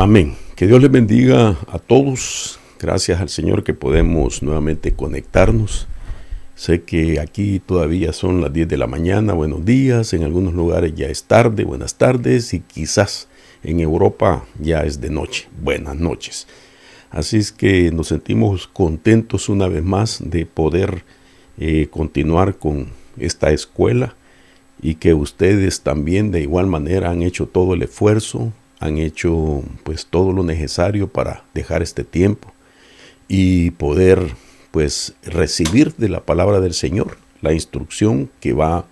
Amén. Que Dios les bendiga a todos. Gracias al Señor que podemos nuevamente conectarnos. Sé que aquí todavía son las 10 de la mañana. Buenos días. En algunos lugares ya es tarde. Buenas tardes. Y quizás en Europa ya es de noche. Buenas noches. Así es que nos sentimos contentos una vez más de poder continuar con esta escuela, y que ustedes también de igual manera han hecho todo el esfuerzo, han hecho pues todo lo necesario para dejar este tiempo y poder pues recibir de la palabra del Señor la instrucción que va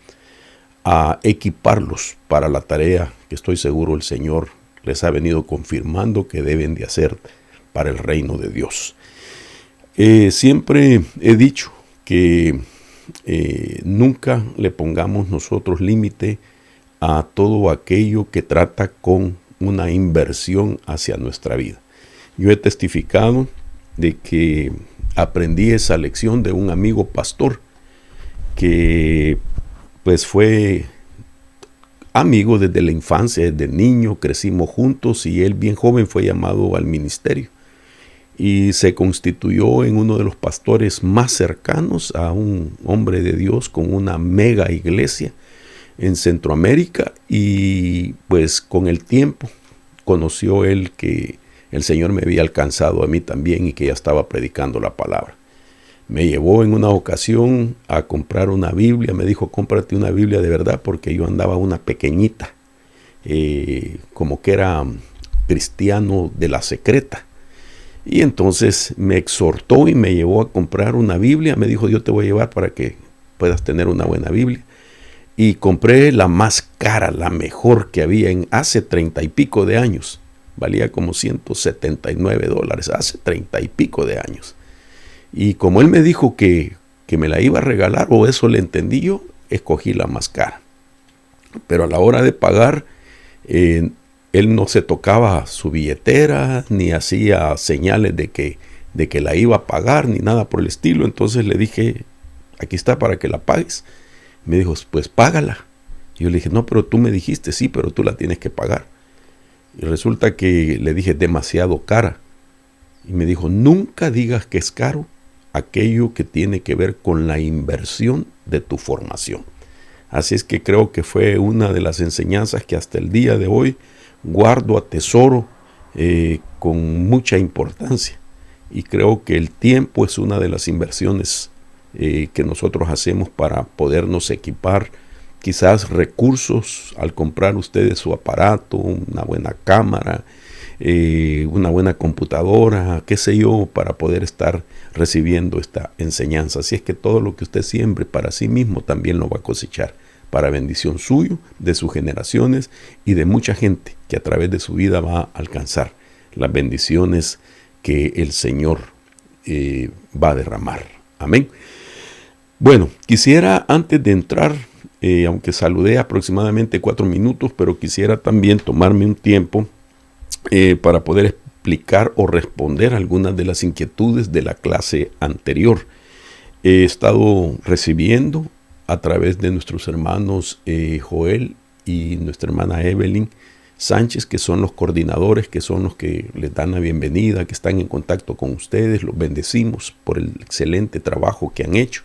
a equiparlos para la tarea que estoy seguro el Señor les ha venido confirmando que deben de hacer para el reino de Dios. Siempre he dicho que nunca le pongamos nosotros límite a todo aquello que trata con una inversión hacia nuestra vida. Yo he testificado de que aprendí esa lección de un amigo pastor que pues fue amigo desde la infancia, desde niño, crecimos juntos y él bien joven fue llamado al ministerio y se constituyó en uno de los pastores más cercanos a un hombre de Dios con una mega iglesia en Centroamérica, y pues con el tiempo conoció él que el Señor me había alcanzado a mí también y que ya estaba predicando la palabra. Me llevó en una ocasión a comprar una Biblia, me dijo: cómprate una Biblia de verdad, porque yo andaba una pequeñita, como que era cristiano de la secreta. Y entonces me exhortó y me llevó a comprar una Biblia. Me dijo: yo te voy a llevar para que puedas tener una buena Biblia. Y compré la más cara, la mejor que había en hace 30 y pico de años. Valía como $179, hace 30 y pico de años. Y como él me dijo que me la iba a regalar, o eso le entendí yo, escogí la más cara. Pero a la hora de pagar, él no se tocaba su billetera, ni hacía señales de que la iba a pagar, ni nada por el estilo. Entonces le dije: aquí está para que la pagues. Me dijo: pues págala. Y yo le dije: no, pero tú me dijiste. Sí, pero tú la tienes que pagar. Y resulta que le dije: demasiado cara. Y me dijo: nunca digas que es caro aquello que tiene que ver con la inversión de tu formación. Así es que creo que fue una de las enseñanzas que hasta el día de hoy guardo, atesoro con mucha importancia. Y creo que el tiempo es una de las inversiones que nosotros hacemos para podernos equipar. Quizás recursos al comprar ustedes su aparato, una buena cámara, una buena computadora, qué sé yo, para poder estar recibiendo esta enseñanza. Así es que todo lo que usted siembre para sí mismo también lo va a cosechar, para bendición suyo, de sus generaciones y de mucha gente que a través de su vida va a alcanzar las bendiciones que el Señor va a derramar. Amén. Bueno, quisiera antes de entrar, aunque saludé aproximadamente 4 minutos, pero quisiera también tomarme un tiempo para poder explicar o responder algunas de las inquietudes de la clase anterior. He estado recibiendo a través de nuestros hermanos Joel y nuestra hermana Evelyn Sánchez, que son los coordinadores, que son los que les dan la bienvenida, que están en contacto con ustedes. Los bendecimos por el excelente trabajo que han hecho.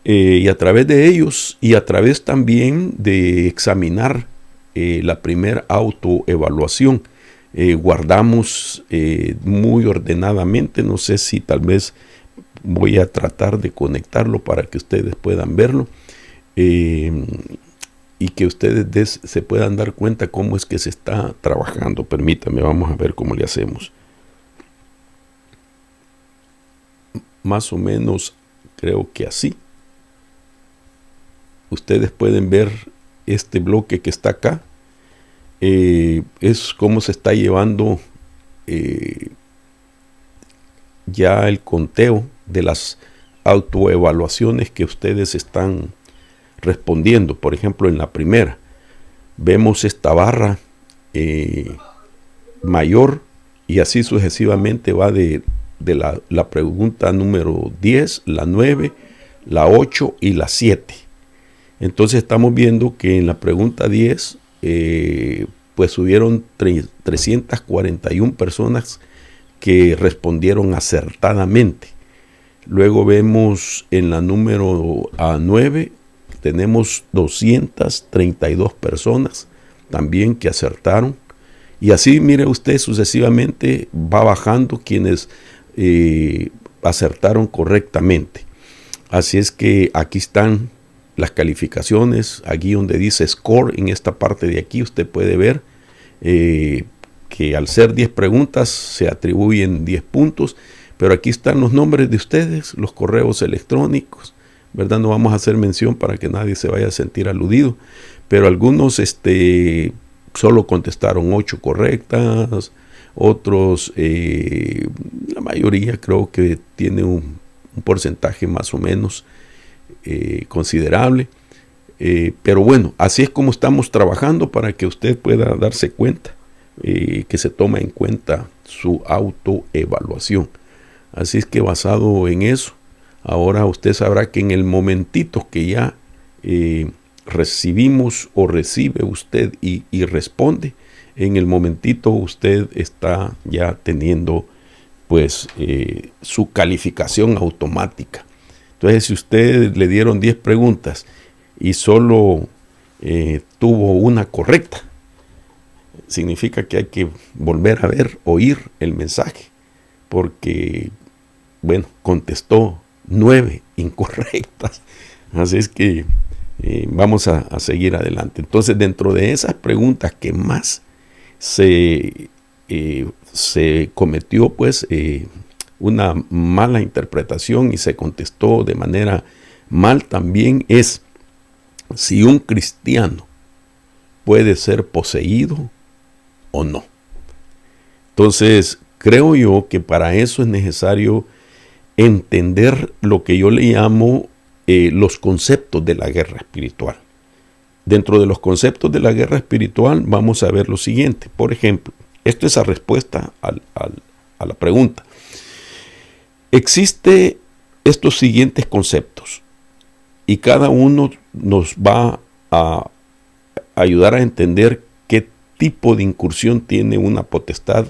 Y a través de ellos y a través también de examinar la primera autoevaluación, guardamos muy ordenadamente. No sé si tal vez voy a tratar de conectarlo para que ustedes puedan verlo y que ustedes se puedan dar cuenta cómo es que se está trabajando. Permítanme, vamos a ver cómo le hacemos. Más o menos creo que así. Ustedes pueden ver este bloque que está acá. Es cómo se está llevando ya el conteo de las autoevaluaciones que ustedes están respondiendo. Por ejemplo, en la primera vemos esta barra mayor, y así sucesivamente va de la pregunta número 10, la 9, la 8 y la 7. Entonces estamos viendo que en la pregunta 10 pues hubieron 341 personas que respondieron acertadamente. Luego vemos en la número 9, tenemos 232 personas también que acertaron. Y así, mire usted, sucesivamente va bajando quienes acertaron correctamente. Así es que aquí están las calificaciones, aquí donde dice score, en esta parte de aquí usted puede ver que al ser 10 preguntas se atribuyen 10 puntos, pero aquí están los nombres de ustedes, los correos electrónicos, ¿verdad? No vamos a hacer mención para que nadie se vaya a sentir aludido, pero algunos solo contestaron 8 correctas, otros, la mayoría creo que tiene un porcentaje más o menos considerable. Pero bueno, así es como estamos trabajando para que usted pueda darse cuenta que se toma en cuenta su autoevaluación. Así es que basado en eso, ahora usted sabrá que en el momentito que ya recibimos o recibe usted y responde, en el momentito usted está ya teniendo pues su calificación automática. Entonces, si usted le dieron 10 preguntas y solo tuvo una correcta, significa que hay que volver a oír el mensaje, porque, bueno, contestó 9 incorrectas. Así es que vamos a seguir adelante. Entonces, dentro de esas preguntas que más se cometió, pues, una mala interpretación y se contestó de manera mal también, es si un cristiano puede ser poseído o no. Entonces, creo yo que para eso es necesario entender lo que yo le llamo los conceptos de la guerra espiritual. Dentro de los conceptos de la guerra espiritual vamos a ver lo siguiente. Por ejemplo, esto es la respuesta a la pregunta. Existen estos siguientes conceptos y cada uno nos va a ayudar a entender qué tipo de incursión tiene una potestad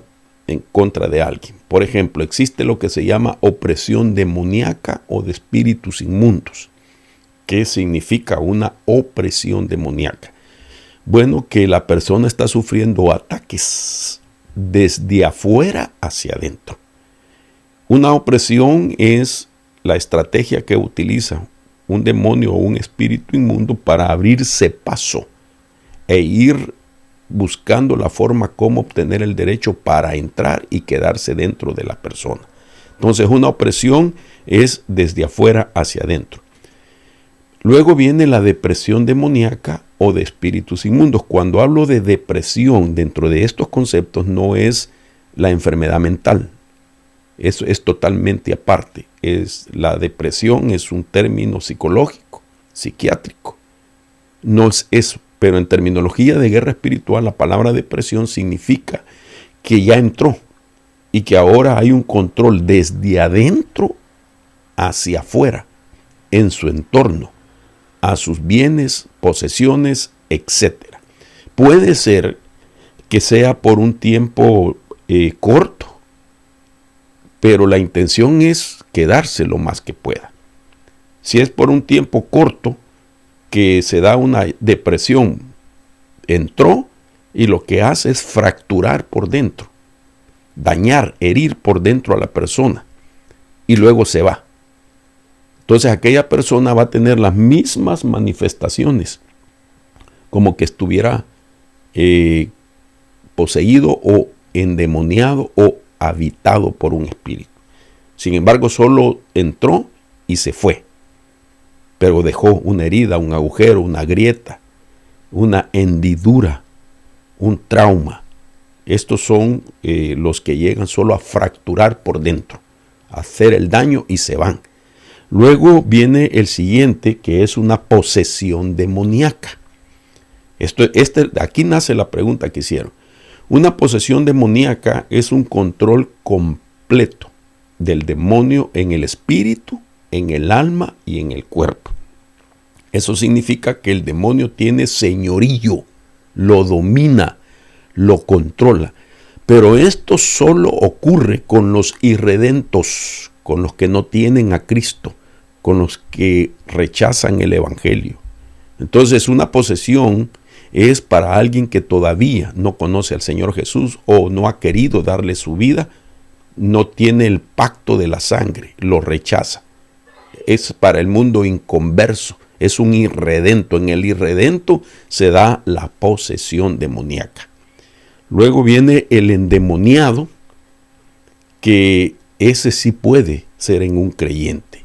en contra de alguien. Por ejemplo, existe lo que se llama opresión demoníaca o de espíritus inmundos. ¿Qué significa una opresión demoníaca? Bueno, que la persona está sufriendo ataques desde afuera hacia adentro. Una opresión es la estrategia que utiliza un demonio o un espíritu inmundo para abrirse paso e ir buscando la forma como obtener el derecho para entrar y quedarse dentro de la persona. Entonces, una opresión es desde afuera hacia adentro. Luego viene la depresión demoníaca o de espíritus inmundos. Cuando hablo de depresión dentro de estos conceptos, no es la enfermedad mental. Eso es totalmente aparte. La depresión es un término psicológico, psiquiátrico. No es eso. Pero en terminología de guerra espiritual, la palabra depresión significa que ya entró y que ahora hay un control desde adentro hacia afuera, en su entorno, a sus bienes, posesiones, etc. Puede ser que sea por un tiempo corto, pero la intención es quedarse lo más que pueda. Si es por un tiempo corto que se da una depresión, entró y lo que hace es fracturar por dentro, dañar, herir por dentro a la persona y luego se va. Entonces aquella persona va a tener las mismas manifestaciones como que estuviera poseído o endemoniado o habitado por un espíritu. Sin embargo, solo entró y se fue, pero dejó una herida, un agujero, una grieta, una hendidura, un trauma. Estos son los que llegan solo a fracturar por dentro, a hacer el daño y se van. Luego viene el siguiente, que es una posesión demoníaca. Aquí nace la pregunta que hicieron. Una posesión demoníaca es un control completo del demonio en el espíritu, en el alma y en el cuerpo. Eso significa que el demonio tiene señorío, lo domina, lo controla. Pero esto solo ocurre con los irredentos, con los que no tienen a Cristo, con los que rechazan el Evangelio. Entonces, una posesión es para alguien que todavía no conoce al Señor Jesús o no ha querido darle su vida, no tiene el pacto de la sangre, lo rechaza. Es para el mundo inconverso, es un irredento. En el irredento se da la posesión demoníaca. Luego viene el endemoniado, que ese sí puede ser en un creyente.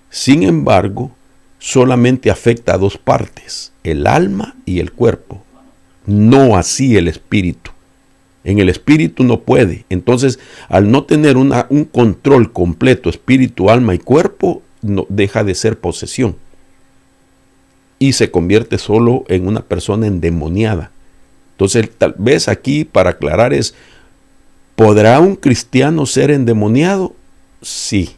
Sin embargo, solamente afecta a dos partes, el alma y el cuerpo, no así el espíritu. En el espíritu no puede. Entonces, al no tener un control completo, espíritu, alma y cuerpo, no, deja de ser posesión y se convierte solo en una persona endemoniada. Entonces, tal vez aquí para aclarar es, ¿podrá un cristiano ser endemoniado? Sí,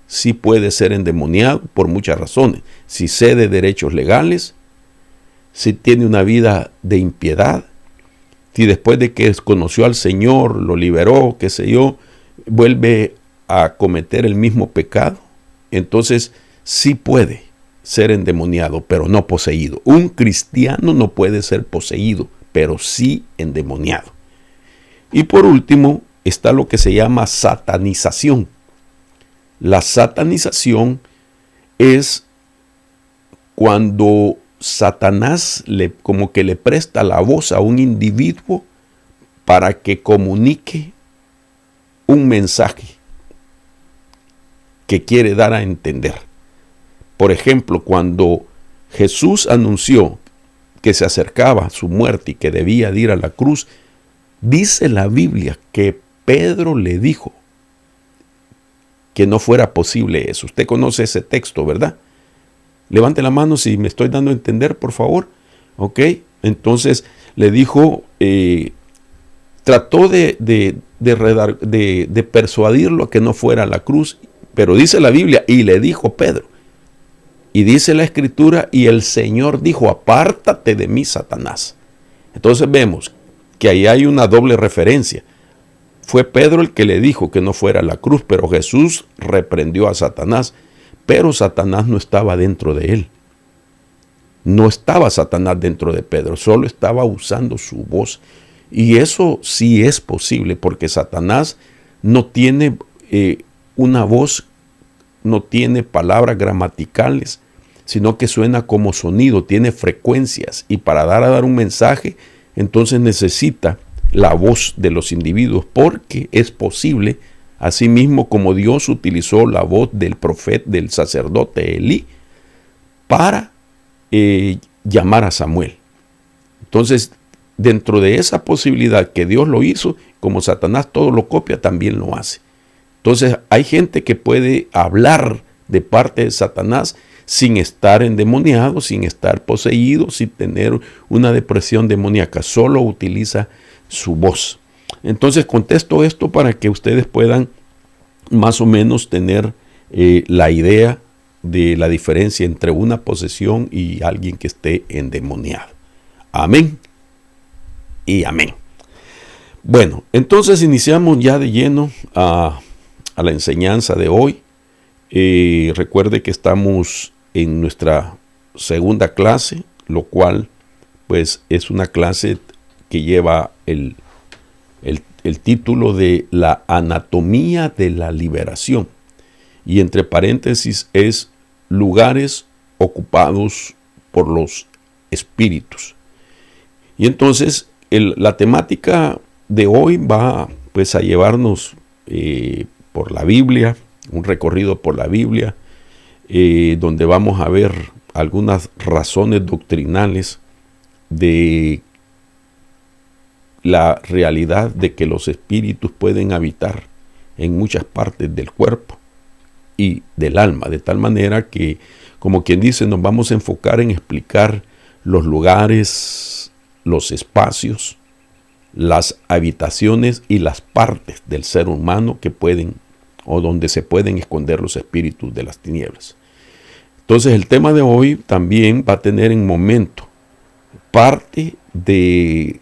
sí puede ser endemoniado por muchas razones. Si cede derechos legales, si tiene una vida de impiedad, si después de que conoció al Señor, lo liberó, qué sé yo, vuelve a cometer el mismo pecado, entonces sí puede ser endemoniado, pero no poseído. Un cristiano no puede ser poseído, pero sí endemoniado. Y por último está lo que se llama satanización. La satanización es cuando Satanás como que le presta la voz a un individuo para que comunique un mensaje que quiere dar a entender. Por ejemplo, cuando Jesús anunció que se acercaba su muerte y que debía de ir a la cruz, dice la Biblia que Pedro le dijo que no fuera posible eso. Usted conoce ese texto, ¿verdad? Levante la mano si me estoy dando a entender, por favor. ¿Ok? Entonces le dijo, trató de persuadirlo a que no fuera a la cruz, pero dice la Biblia, y le dijo Pedro. Y dice la Escritura, y el Señor dijo, apártate de mí, Satanás. Entonces vemos que ahí hay una doble referencia. Fue Pedro el que le dijo que no fuera a la cruz, pero Jesús reprendió a Satanás. Pero Satanás no estaba dentro de él. No estaba Satanás dentro de Pedro, solo estaba usando su voz. Y eso sí es posible, porque Satanás no tiene una voz, no tiene palabras gramaticales, sino que suena como sonido, tiene frecuencias. Y para dar un mensaje, entonces necesita la voz de los individuos, porque es posible, asimismo como Dios utilizó la voz del profeta, del sacerdote Elí, para llamar a Samuel. Entonces, dentro de esa posibilidad que Dios lo hizo, como Satanás todo lo copia, también lo hace. Entonces, hay gente que puede hablar de parte de Satanás sin estar endemoniado, sin estar poseído, sin tener una depresión demoníaca. Solo utiliza su voz. Entonces, contesto esto para que ustedes puedan más o menos tener la idea de la diferencia entre una posesión y alguien que esté endemoniado. Amén y amén. Bueno, entonces iniciamos ya de lleno a la enseñanza de hoy. Recuerde que estamos en nuestra segunda clase, lo cual pues es una clase que lleva el título de la anatomía de la liberación. Y entre paréntesis es lugares ocupados por los espíritus. Y entonces la temática de hoy va pues a llevarnos por la Biblia, un recorrido por la Biblia, donde vamos a ver algunas razones doctrinales de la realidad de que los espíritus pueden habitar en muchas partes del cuerpo y del alma, de tal manera que, como quien dice, nos vamos a enfocar en explicar los lugares, los espacios, las habitaciones y las partes del ser humano que pueden o donde se pueden esconder los espíritus de las tinieblas. Entonces el tema de hoy también va a tener en momento parte de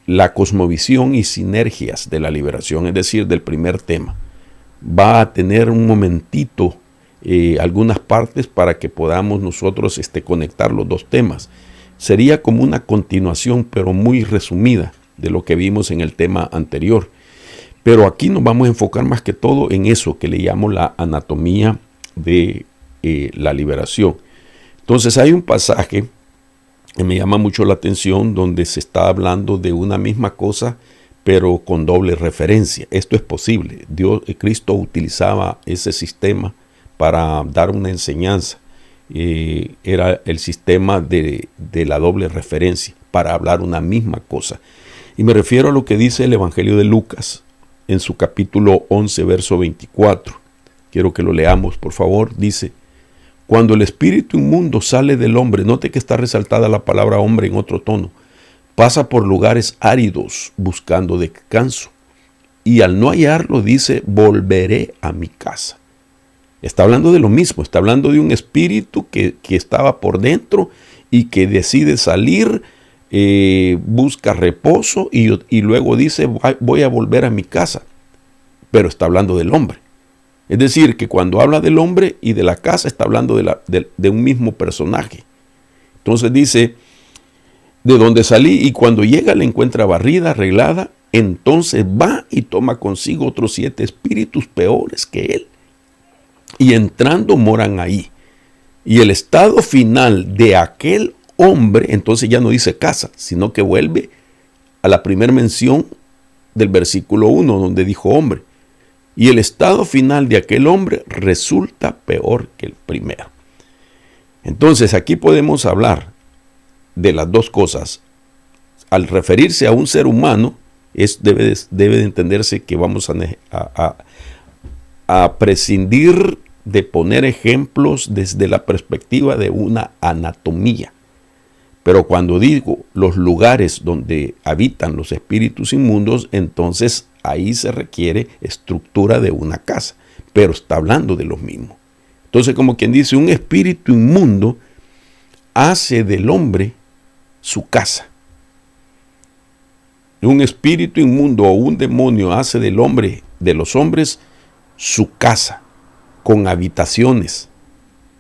la cosmovisión y sinergias de la liberación, es decir, del primer tema. Va a tener un momentito algunas partes para que podamos nosotros conectar los dos temas. Sería como una continuación, pero muy resumida de lo que vimos en el tema anterior. Pero aquí nos vamos a enfocar más que todo en eso que le llamo la anatomía de la liberación. Entonces hay un pasaje que me llama mucho la atención donde se está hablando de una misma cosa, pero con doble referencia. Esto es posible. Cristo utilizaba ese sistema para dar una enseñanza. Era el sistema de la doble referencia para hablar una misma cosa. Y me refiero a lo que dice el Evangelio de Lucas en su capítulo 11, verso 24. Quiero que lo leamos, por favor. Dice: cuando el espíritu inmundo sale del hombre, note que está resaltada la palabra hombre en otro tono, pasa por lugares áridos buscando descanso, y al no hallarlo dice: volveré a mi casa. Está hablando de lo mismo, está hablando de un espíritu que estaba por dentro y que decide salir, busca reposo y luego dice: voy a volver a mi casa. Pero está hablando del hombre. Es decir, que cuando habla del hombre y de la casa, está hablando de un mismo personaje. Entonces dice: de donde salí, y cuando llega la encuentra barrida, arreglada, entonces va y toma consigo otros 7 espíritus peores que él, y entrando moran ahí. Y el estado final de aquel hombre, entonces ya no dice casa, sino que vuelve a la primera mención del versículo 1, donde dijo hombre. Y el estado final de aquel hombre resulta peor que el primero. Entonces aquí podemos hablar de las dos cosas. Al referirse a un ser humano, debe de entenderse que vamos a prescindir de poner ejemplos desde la perspectiva de una anatomía. Pero cuando digo los lugares donde habitan los espíritus inmundos, entonces ahí se requiere estructura de una casa, pero está hablando de lo mismo. Entonces, como quien dice, un espíritu inmundo hace del hombre su casa. Un espíritu inmundo o un demonio hace del hombre, de los hombres, su casa, con habitaciones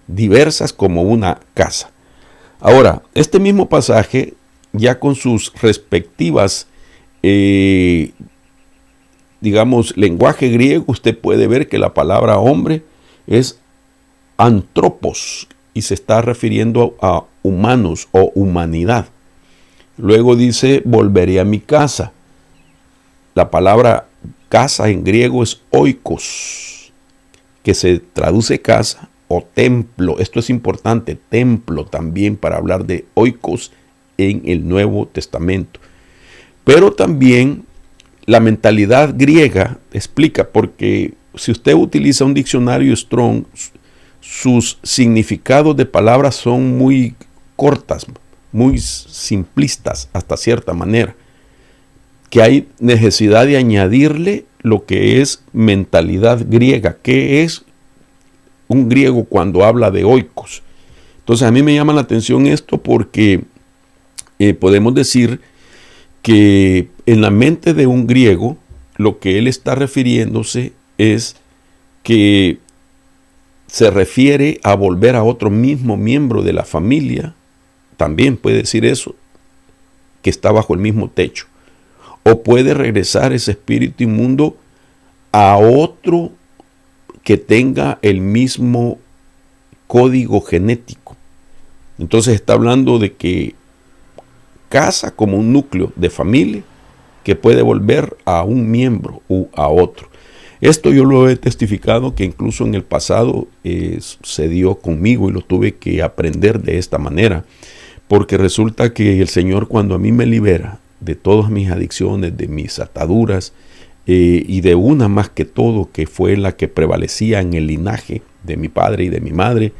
diversas como una casa. Ahora, este mismo pasaje, ya con sus respectivas, lenguaje griego, usted puede ver que la palabra hombre es antropos y se está refiriendo a humanos o humanidad. Luego dice: volveré a mi casa. La palabra casa en griego es oikos, que se traduce casa o templo. Esto es importante, templo también, para hablar de oikos en el Nuevo Testamento. Pero también la mentalidad griega explica, porque si usted utiliza un diccionario Strong, sus significados de palabras son muy cortas, muy simplistas hasta cierta manera, que hay necesidad de añadirle lo que es mentalidad griega. ¿Qué es un griego cuando habla de oikos? Entonces a mí me llama la atención esto porque podemos decir que en la mente de un griego lo que él está refiriéndose es que se refiere a volver a otro mismo miembro de la familia, también puede decir eso, que está bajo el mismo techo. O puede regresar ese espíritu inmundo a otro que tenga el mismo código genético. Entonces está hablando de que casa como un núcleo de familia que puede volver a un miembro u a otro. Esto yo lo he testificado, que incluso en el pasado se dio conmigo y lo tuve que aprender de esta manera, porque resulta que el Señor, cuando a mí me libera de todas mis adicciones, de mis ataduras, y de una más que todo, que fue la que prevalecía en el linaje de mi padre y de mi madre,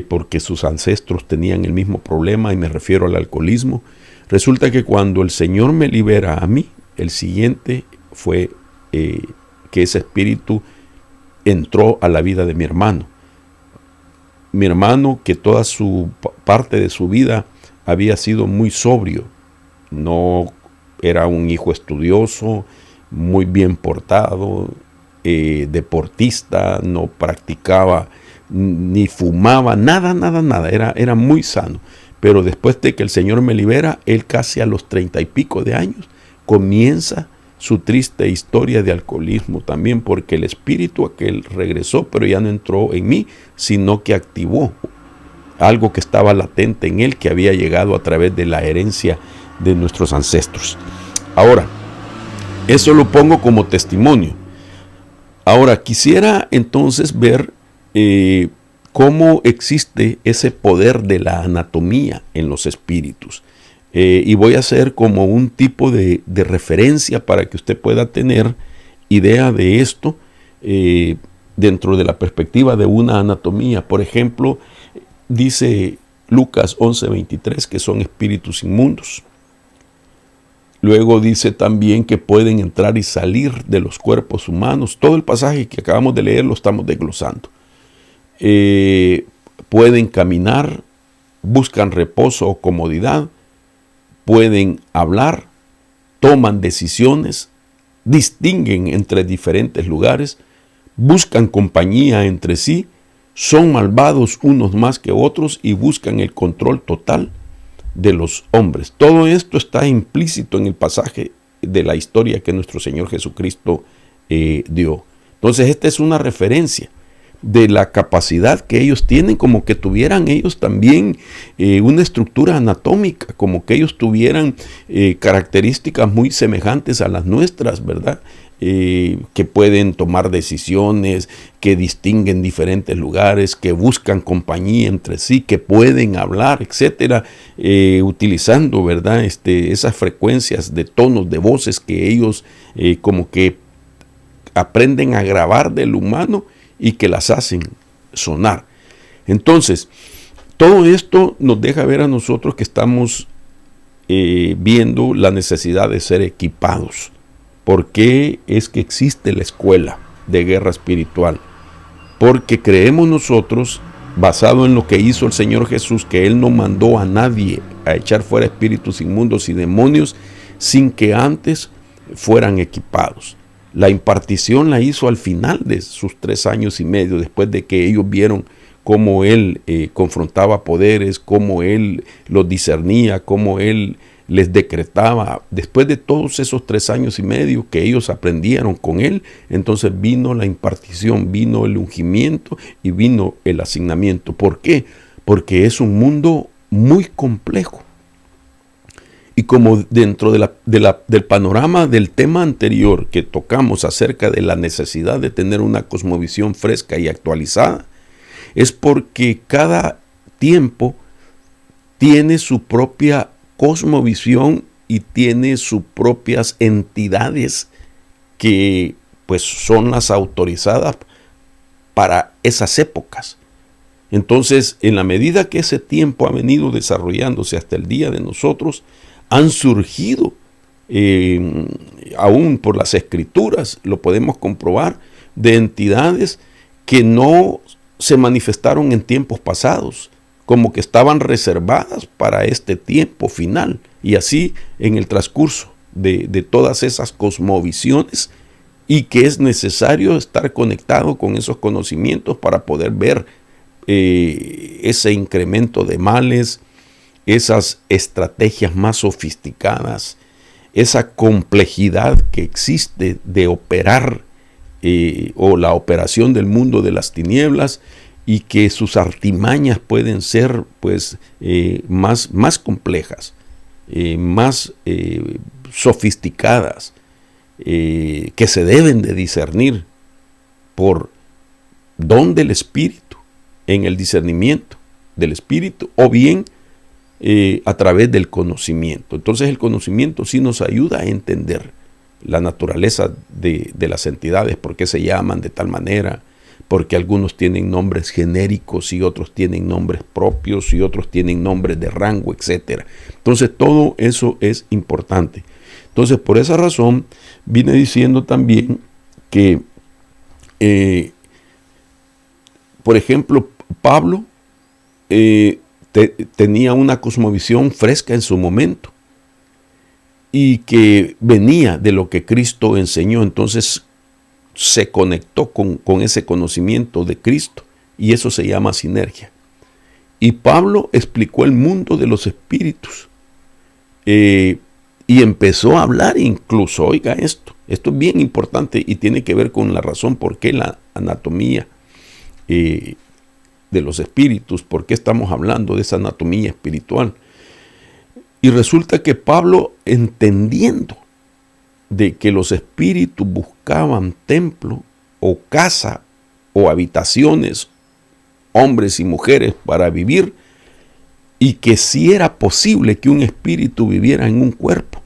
porque sus ancestros tenían el mismo problema, y me refiero al alcoholismo. Resulta que cuando el Señor me libera a mí, el siguiente fue que ese espíritu entró a la vida de mi hermano. Mi hermano, que toda su parte de su vida había sido muy sobrio, no era un hijo estudioso, muy bien portado, deportista, no practicaba ni fumaba, nada, era muy sano. Pero después de que el Señor me libera, él casi a los 30 y pico de años comienza su triste historia de alcoholismo también, porque el espíritu aquel regresó, pero ya no entró en mí, sino que activó algo que estaba latente en él, que había llegado a través de la herencia de nuestros ancestros. Ahora, eso lo pongo como testimonio. Ahora, quisiera entonces ver cómo existe ese poder de la anatomía en los espíritus. Y voy a hacer como un tipo de referencia para que usted pueda tener idea de esto dentro de la perspectiva de una anatomía. Por ejemplo, dice Lucas 11:23 que son espíritus inmundos. Luego dice también que pueden entrar y salir de los cuerpos humanos. Todo el pasaje que acabamos de leer lo estamos desglosando. Pueden caminar, buscan reposo o comodidad, pueden hablar, toman decisiones, distinguen entre diferentes lugares, buscan compañía entre sí, son malvados unos más que otros y buscan el control total de los hombres. Todo esto está implícito en el pasaje de la historia que nuestro Señor Jesucristo dio. Entonces, esta es una referencia de la capacidad que ellos tienen, como que tuvieran ellos también una estructura anatómica, como que ellos tuvieran características muy semejantes a las nuestras, ¿verdad? Que pueden tomar decisiones, que distinguen diferentes lugares, que buscan compañía entre sí, que pueden hablar, etcétera, utilizando, ¿verdad? Esas frecuencias de tonos de voces que ellos como que aprenden a grabar del humano y que las hacen sonar. Entonces, todo esto nos deja ver a nosotros que estamos viendo la necesidad de ser equipados. ¿Por qué es que existe la escuela de guerra espiritual? Porque creemos nosotros, basado en lo que hizo el Señor Jesús, que Él no mandó a nadie a echar fuera espíritus inmundos y demonios sin que antes fueran equipados. La impartición la hizo al final de sus 3 años y medio, después de que ellos vieron cómo Él confrontaba poderes, cómo Él los discernía, cómo Él les decretaba. Después de todos esos 3 años y medio que ellos aprendieron con Él, entonces vino la impartición, vino el ungimiento y vino el asignamiento. ¿Por qué? Porque es un mundo muy complejo. Y como dentro del panorama del tema anterior que tocamos acerca de la necesidad de tener una cosmovisión fresca y actualizada, es porque cada tiempo tiene su propia cosmovisión y tiene sus propias entidades que pues son las autorizadas para esas épocas. Entonces, en la medida que ese tiempo ha venido desarrollándose hasta el día de nosotros, han surgido, aún por las escrituras, lo podemos comprobar, de entidades que no se manifestaron en tiempos pasados, como que estaban reservadas para este tiempo final. Y así en el transcurso de todas esas cosmovisiones, y que es necesario estar conectado con esos conocimientos para poder ver ese incremento de males, esas estrategias más sofisticadas, esa complejidad que existe de operar o la operación del mundo de las tinieblas, y que sus artimañas pueden ser pues más complejas, más sofisticadas, que se deben de discernir por don del Espíritu, en el discernimiento del Espíritu, o bien a través del conocimiento. Entonces el conocimiento sí nos ayuda a entender la naturaleza de las entidades, por qué se llaman de tal manera, porque algunos tienen nombres genéricos y otros tienen nombres propios y otros tienen nombres de rango, etc. Entonces todo eso es importante. Entonces por esa razón vine diciendo también que, por ejemplo, Pablo tenía una cosmovisión fresca en su momento, y que venía de lo que Cristo enseñó. Entonces se conectó con ese conocimiento de Cristo y eso se llama sinergia. Y Pablo explicó el mundo de los espíritus y empezó a hablar incluso, oiga esto es bien importante y tiene que ver con la razón por qué la anatomía de los espíritus, por qué estamos hablando de esa anatomía espiritual. Y resulta que Pablo, entendiendo de que los espíritus buscaban templo o casa o habitaciones, hombres y mujeres para vivir, y que si era posible que un espíritu viviera en un cuerpo,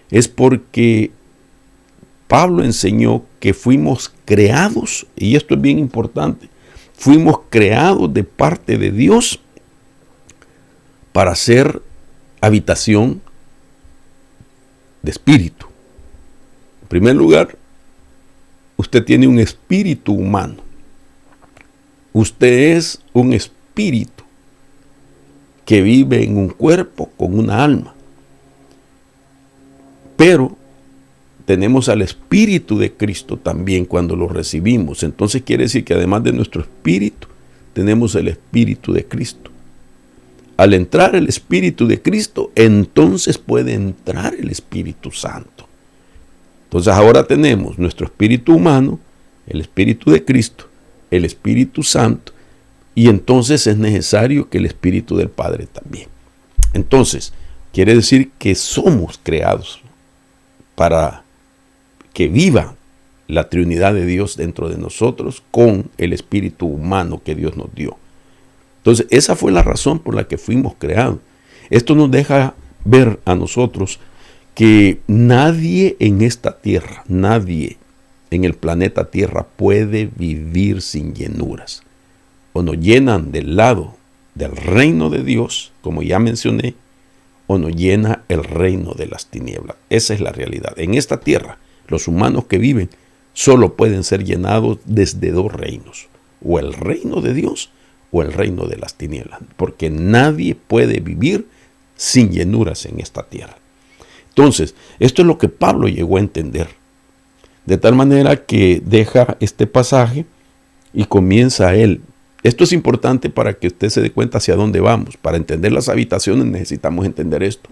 es porque Pablo enseñó que fuimos creados, y esto es bien importante, fuimos creados de parte de Dios para ser habitación de espíritu. En primer lugar, usted tiene un espíritu humano. Usted es un espíritu que vive en un cuerpo con una alma. Pero tenemos al Espíritu de Cristo también cuando lo recibimos. Entonces quiere decir que además de nuestro espíritu, tenemos el Espíritu de Cristo. Al entrar el Espíritu de Cristo, entonces puede entrar el Espíritu Santo. Entonces ahora tenemos nuestro espíritu humano, el Espíritu de Cristo, el Espíritu Santo, y entonces es necesario que el Espíritu del Padre también. Entonces, quiere decir que somos creados para que viva la Trinidad de Dios dentro de nosotros con el espíritu humano que Dios nos dio. Entonces, esa fue la razón por la que fuimos creados. Esto nos deja ver a nosotros que nadie en esta tierra, nadie en el planeta Tierra puede vivir sin llenuras. O nos llenan del lado del reino de Dios, como ya mencioné, o nos llena el reino de las tinieblas. Esa es la realidad. En esta tierra, los humanos que viven solo pueden ser llenados desde dos reinos, o el reino de Dios o el reino de las tinieblas, porque nadie puede vivir sin llenuras en esta tierra. Entonces, esto es lo que Pablo llegó a entender, de tal manera que deja este pasaje y comienza él. Esto es importante para que usted se dé cuenta hacia dónde vamos. Para entender las habitaciones necesitamos entender esto.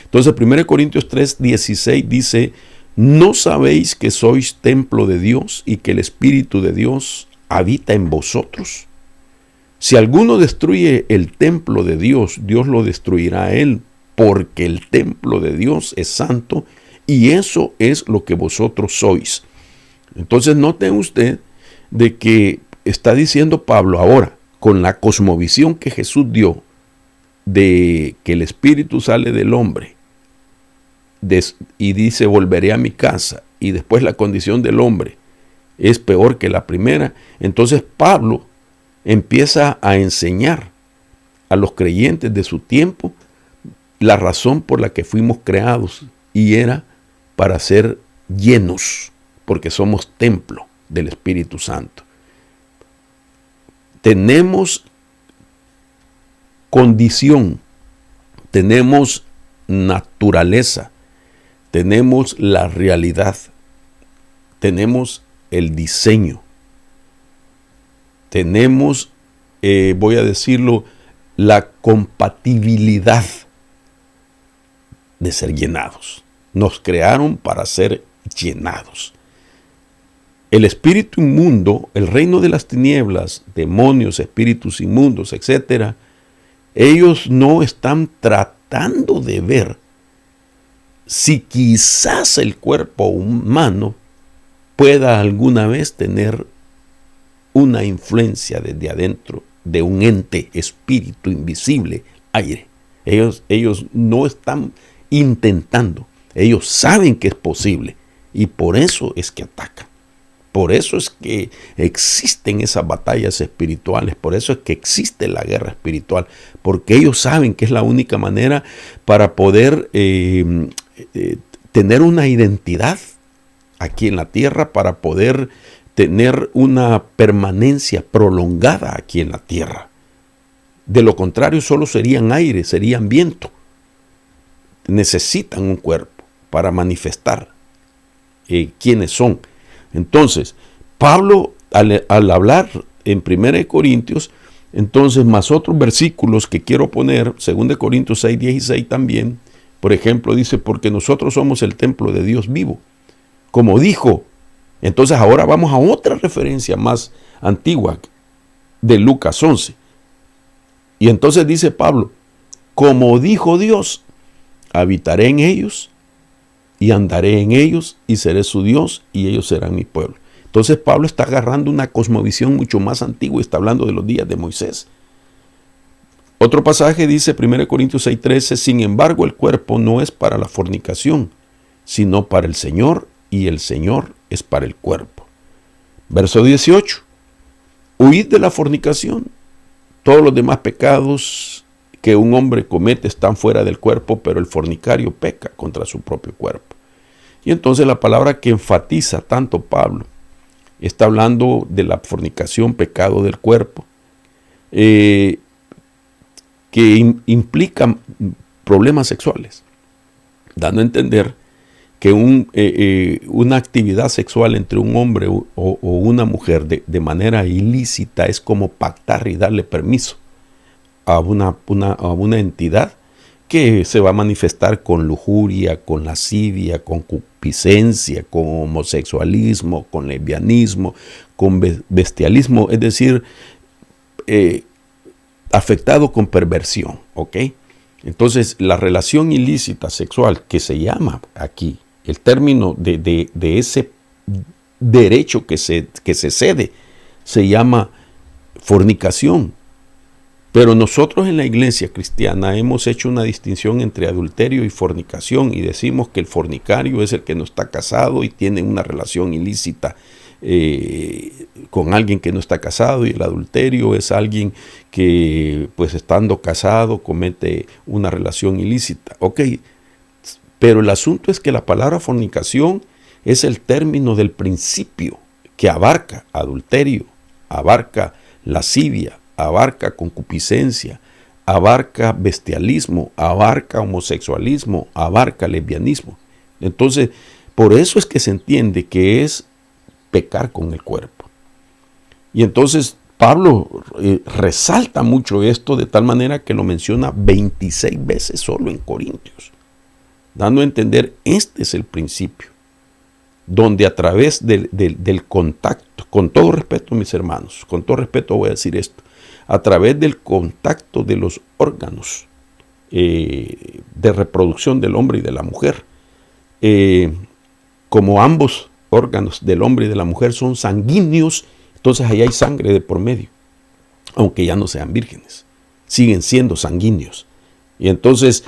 Entonces, 1 Corintios 3:16 dice: ¿no sabéis que sois templo de Dios y que el Espíritu de Dios habita en vosotros? Si alguno destruye el templo de Dios, Dios lo destruirá a él, porque el templo de Dios es santo y eso es lo que vosotros sois. Entonces, note usted de que está diciendo Pablo ahora, con la cosmovisión que Jesús dio, de que el espíritu sale del hombre, y dice, volveré a mi casa, y después la condición del hombre es peor que la primera. Entonces Pablo empieza a enseñar a los creyentes de su tiempo la razón por la que fuimos creados, y era para ser llenos, porque somos templo del Espíritu Santo. Tenemos condición, tenemos naturaleza, tenemos la realidad, tenemos el diseño, tenemos, voy a decirlo, la compatibilidad de ser llenados. Nos crearon para ser llenados. El espíritu inmundo, el reino de las tinieblas, demonios, espíritus inmundos, etc., ellos no están tratando de ver si quizás el cuerpo humano pueda alguna vez tener una influencia desde adentro de un ente, espíritu invisible, aire. Ellos no están intentando, ellos saben que es posible y por eso es que atacan. Por eso es que existen esas batallas espirituales, por eso es que existe la guerra espiritual, porque ellos saben que es la única manera para poder tener una identidad aquí en la tierra, para poder tener una permanencia prolongada aquí en la tierra. De lo contrario, solo serían aire, serían viento. Necesitan un cuerpo. para manifestar quiénes son. Entonces, Pablo, al hablar en 1 Corintios, entonces, más otros versículos que quiero poner, 2 Corintios 6:16 también, por ejemplo, dice, porque nosotros somos el templo de Dios vivo, como dijo. Entonces, ahora vamos a otra referencia más antigua de Lucas 11. Y entonces dice Pablo, como dijo Dios, habitaré en ellos y andaré en ellos y seré su Dios y ellos serán mi pueblo. Entonces Pablo está agarrando una cosmovisión mucho más antigua y está hablando de los días de Moisés. Otro pasaje dice 1 Corintios 6:13, sin embargo el cuerpo no es para la fornicación, sino para el Señor y el Señor es para el cuerpo. Verso 18, huid de la fornicación. Todos los demás pecados que un hombre comete están fuera del cuerpo, pero el fornicario peca contra su propio cuerpo. Y entonces la palabra que enfatiza tanto Pablo está hablando de la fornicación, pecado del cuerpo, que implica problemas sexuales, dando a entender que una actividad sexual entre un hombre o una mujer de manera ilícita es como pactar y darle permiso a una entidad que se va a manifestar con lujuria, con lascivia, con concupiscencia, con homosexualismo, con lesbianismo, con bestialismo, es decir, afectado con perversión, ¿ok? Entonces, la relación ilícita sexual que se llama aquí, el término de ese derecho que se cede, se llama fornicación. Pero nosotros en la iglesia cristiana hemos hecho una distinción entre adulterio y fornicación y decimos que el fornicario es el que no está casado y tiene una relación ilícita con alguien que no está casado, y el adulterio es alguien que, pues estando casado, comete una relación ilícita. Ok, pero el asunto es que la palabra fornicación es el término del principio que abarca adulterio, abarca lascivia, abarca concupiscencia, abarca bestialismo, abarca homosexualismo, abarca lesbianismo. Entonces, por eso es que se entiende que es pecar con el cuerpo. Y entonces Pablo resalta mucho esto de tal manera que lo menciona 26 veces solo en Corintios, dando a entender este es el principio, donde a través del contacto, con todo respeto mis hermanos, con todo respeto voy a decir esto, a través del contacto de los órganos de reproducción del hombre y de la mujer, como ambos órganos del hombre y de la mujer son sanguíneos, entonces ahí hay sangre de por medio, aunque ya no sean vírgenes, siguen siendo sanguíneos. Y entonces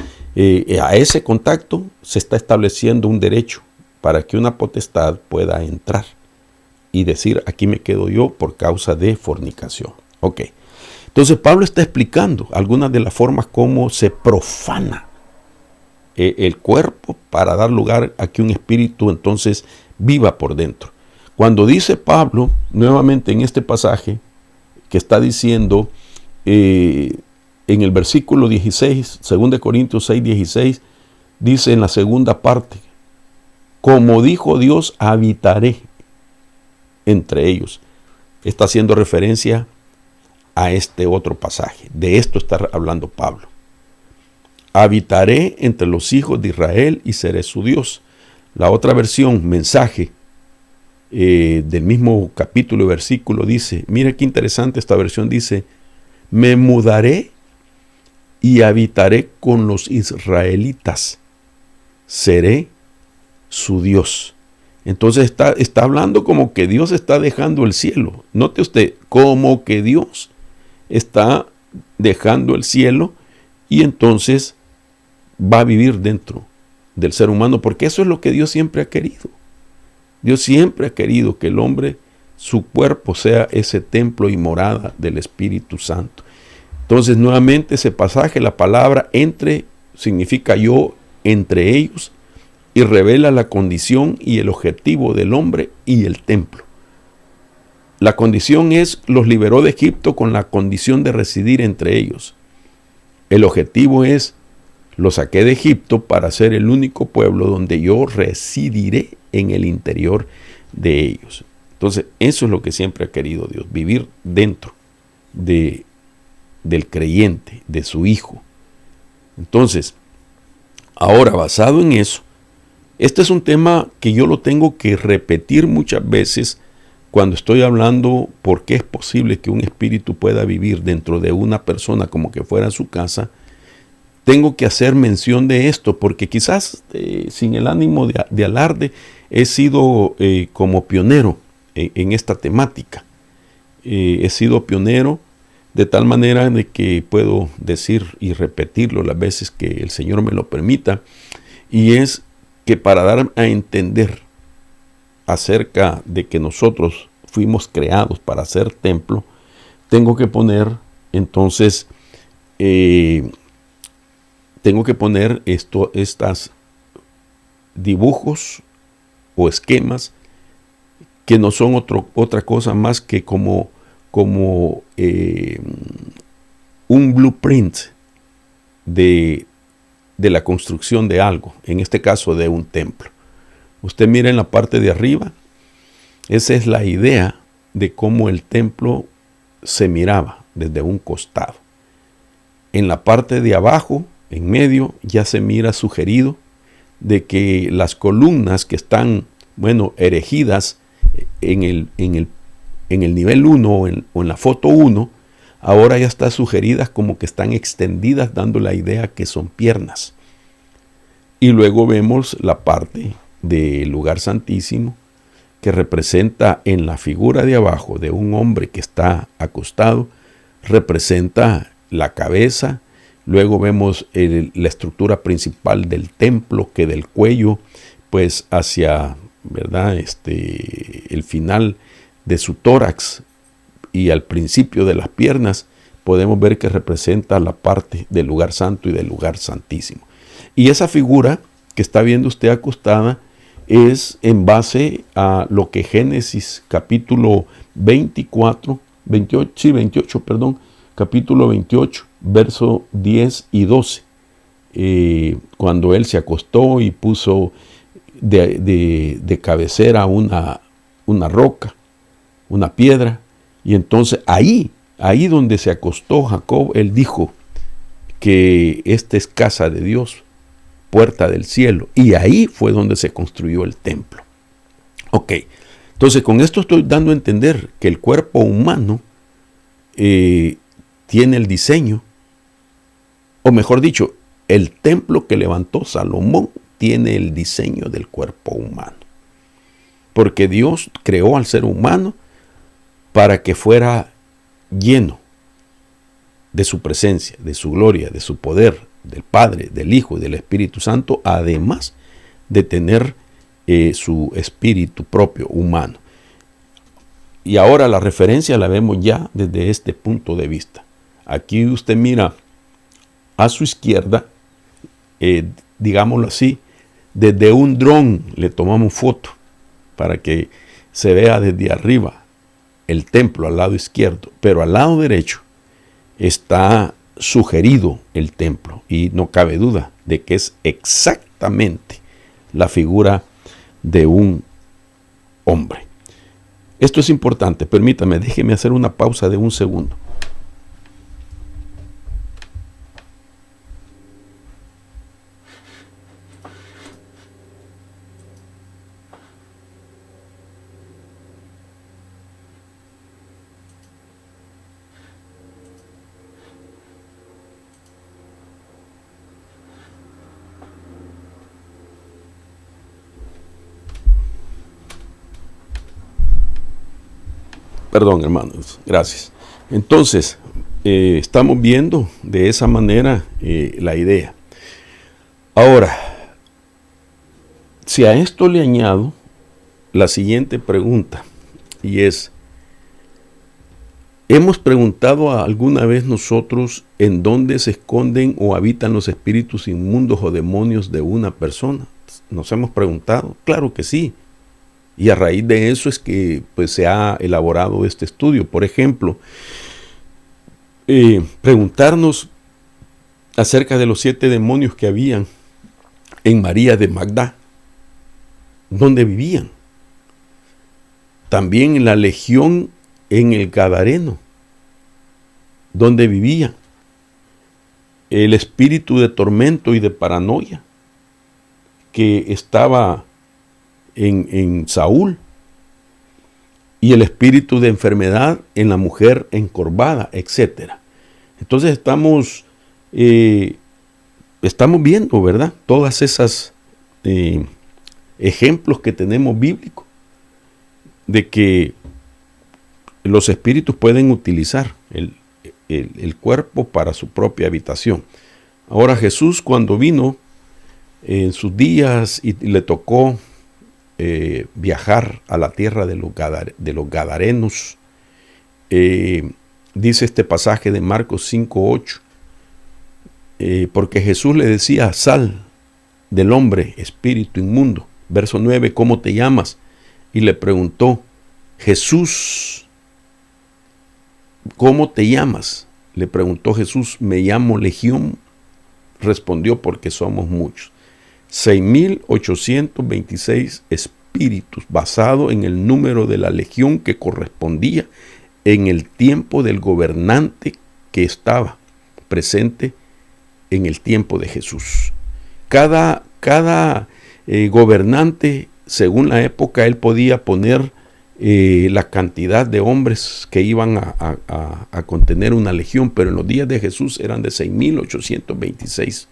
a ese contacto se está estableciendo un derecho para que una potestad pueda entrar y decir, aquí me quedo yo por causa de fornicación. Ok. Entonces Pablo está explicando algunas de las formas como se profana el cuerpo para dar lugar a que un espíritu entonces viva por dentro. Cuando dice Pablo, nuevamente en este pasaje, que está diciendo en el versículo 16, 2 Corintios 6:16, dice en la segunda parte, como dijo Dios, habitaré entre ellos. Está haciendo referencia a este otro pasaje. De esto está hablando Pablo. Habitaré entre los hijos de Israel y seré su Dios. La otra versión, mensaje, del mismo capítulo y versículo dice, mire qué interesante esta versión, dice, me mudaré y habitaré con los israelitas, seré su Dios. Entonces está hablando como que Dios está dejando el cielo. Note usted, como que Dios está dejando el cielo y entonces va a vivir dentro del ser humano, porque eso es lo que Dios siempre ha querido. Dios siempre ha querido que el hombre, su cuerpo sea ese templo y morada del Espíritu Santo. Entonces nuevamente ese pasaje, la palabra entre, significa yo entre ellos, y revela la condición y el objetivo del hombre y el templo. La condición es, los liberó de Egipto con la condición de residir entre ellos. El objetivo es, Lo saqué de Egipto para ser el único pueblo donde yo residiré en el interior de ellos. Entonces, eso es lo que siempre ha querido Dios, vivir dentro del creyente, de su hijo. Entonces, ahora, basado en eso, este es un tema que yo lo tengo que repetir muchas veces cuando estoy hablando por qué es posible que un espíritu pueda vivir dentro de una persona como que fuera su casa. Tengo que hacer mención de esto porque quizás sin el ánimo de alarde he sido como pionero en esta temática. He sido pionero de tal manera de que puedo decir y repetirlo las veces que el Señor me lo permita, y es que para dar a entender acerca de que nosotros fuimos creados para ser templo, tengo que poner entonces estas dibujos o esquemas que no son otra cosa más que como un blueprint de la construcción de algo, en este caso de un templo. Usted mira en la parte de arriba, esa es la idea de cómo el templo se miraba desde un costado. En la parte de abajo, en medio, ya se mira sugerido de que las columnas que están, erigidas en el nivel 1 o en la foto 1, ahora ya están sugeridas como que están extendidas, dando la idea que son piernas. Y luego vemos la parte del lugar santísimo, que representa en la figura de abajo de un hombre que está acostado, representa la cabeza. Luego vemos la estructura principal del templo, que del cuello pues hacia, ¿verdad?, el final de su tórax y al principio de las piernas, podemos ver que representa la parte del lugar santo y del lugar santísimo. Y esa figura que está viendo usted acostada es en base a lo que Génesis capítulo 28, capítulo 28, verso 10 y 12. Cuando él se acostó y puso de cabecera una roca, una piedra, y entonces ahí donde se acostó Jacob, él dijo que esta es casa de Dios, puerta del cielo, y ahí fue donde se construyó el templo. Ok, entonces con esto estoy dando a entender que el cuerpo humano tiene el diseño, o mejor dicho, el templo que levantó Salomón tiene el diseño del cuerpo humano, porque Dios creó al ser humano para que fuera lleno de su presencia, de su gloria, de su poder, del Padre, del Hijo y del Espíritu Santo, además de tener su espíritu propio humano. Y ahora la referencia la vemos ya desde este punto de vista. Aquí usted mira a su izquierda, digámoslo así, desde un dron le tomamos foto para que se vea desde arriba el templo al lado izquierdo, pero al lado derecho está sugerido el templo, y no cabe duda de que es exactamente la figura de un hombre. Esto es importante, permítame, déjeme hacer una pausa de un segundo. Perdón, hermanos, gracias. Entonces, estamos viendo de esa manera la idea. Ahora, si a esto le añado la siguiente pregunta, y es, ¿hemos preguntado alguna vez nosotros en dónde se esconden o habitan los espíritus inmundos o demonios de una persona? ¿Nos hemos preguntado? Claro que sí. Y a raíz de eso es que pues, se ha elaborado este estudio. Por ejemplo, preguntarnos acerca de los 7 demonios que habían en María de Magdala, donde vivían. También la legión en el Gadareno, donde vivía. El espíritu de tormento y de paranoia que estaba en Saúl, y el espíritu de enfermedad en la mujer encorvada, etc. Entonces estamos viendo, ¿verdad?, todas esas ejemplos que tenemos bíblicos de que los espíritus pueden utilizar el cuerpo para su propia habitación. Ahora Jesús, cuando vino en sus días y le tocó viajar a la tierra de los Gadarenos, dice este pasaje de Marcos 5:8, porque Jesús le decía: sal del hombre, espíritu inmundo. Verso 9, ¿cómo te llamas? Y le preguntó: Jesús. ¿Cómo te llamas? Le preguntó Jesús. Me llamo Legión, respondió, porque somos muchos. 6,826 espíritus, basado en el número de la legión que correspondía en el tiempo del gobernante que estaba presente en el tiempo de Jesús. Cada gobernante, según la época, él podía poner la cantidad de hombres que iban a contener una legión, pero en los días de Jesús eran de 6,826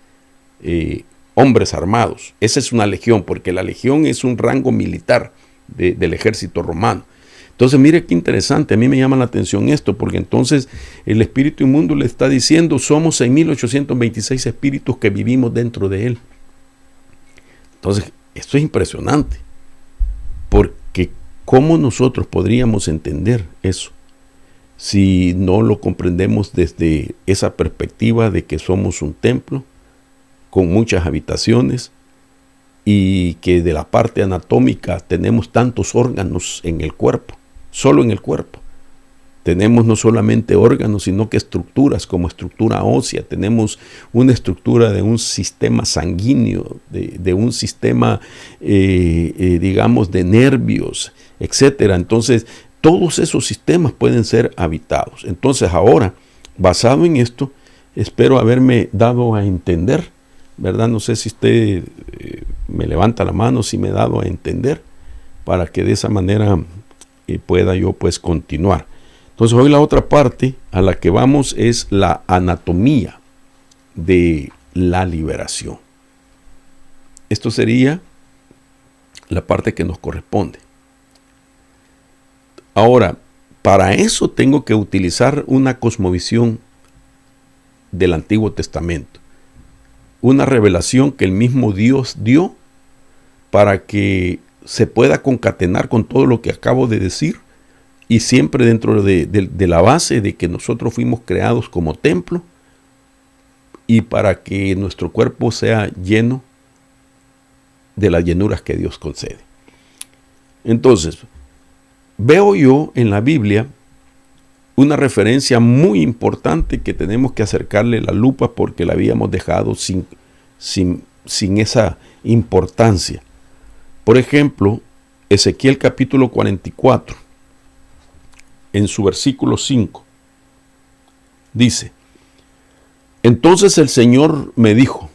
hombres armados. Esa es una legión, porque la legión es un rango militar del ejército romano. Entonces, mire qué interesante, a mí me llama la atención esto, porque entonces el espíritu inmundo le está diciendo: somos 6,826 espíritus que vivimos dentro de él. Entonces, esto es impresionante, porque ¿cómo nosotros podríamos entender eso si no lo comprendemos desde esa perspectiva de que somos un templo con muchas habitaciones y que de la parte anatómica tenemos tantos órganos en el cuerpo? Solo en el cuerpo tenemos no solamente órganos, sino que estructuras, como estructura ósea. Tenemos una estructura de un sistema sanguíneo, de un sistema, digamos, de nervios, etcétera. Entonces, todos esos sistemas pueden ser habitados. Entonces, ahora, basado en esto, espero haberme dado a entender, ¿verdad? No sé si usted me levanta la mano, si me he dado a entender, para que de esa manera pueda yo pues continuar. Entonces, hoy la otra parte a la que vamos es la anatomía de la liberación. Esto sería la parte que nos corresponde. Ahora, para eso tengo que utilizar una cosmovisión del Antiguo Testamento, una revelación que el mismo Dios dio para que se pueda concatenar con todo lo que acabo de decir, y siempre dentro de la base de que nosotros fuimos creados como templo, y para que nuestro cuerpo sea lleno de las llenuras que Dios concede. Entonces, veo yo en la Biblia una referencia muy importante que tenemos que acercarle la lupa, porque la habíamos dejado sin esa importancia. Por ejemplo, Ezequiel capítulo 44, en su versículo 5, dice: entonces el Señor me dijo: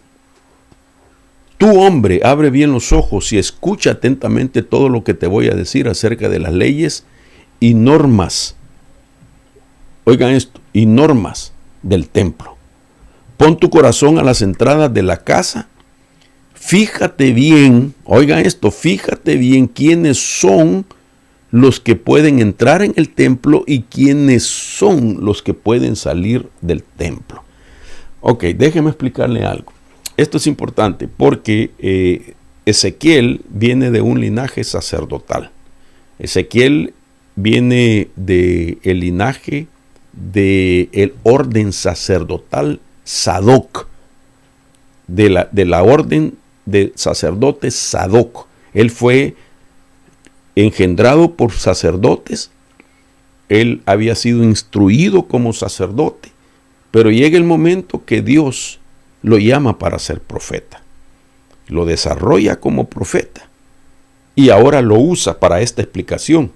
tú, hombre, abre bien los ojos y escucha atentamente todo lo que te voy a decir acerca de las leyes y normas. Oigan esto, y normas del templo. Pon tu corazón a las entradas de la casa. Fíjate bien, oigan esto, fíjate bien quiénes son los que pueden entrar en el templo y quiénes son los que pueden salir del templo. Ok, déjeme explicarle algo. Esto es importante porque Ezequiel viene de un linaje sacerdotal. Ezequiel viene del linaje del orden sacerdotal Sadoc, de la orden de sacerdotes Sadoc. Él fue engendrado por sacerdotes, él había sido instruido como sacerdote, pero llega el momento que Dios lo llama para ser profeta. Lo desarrolla como profeta y ahora lo usa para esta explicación.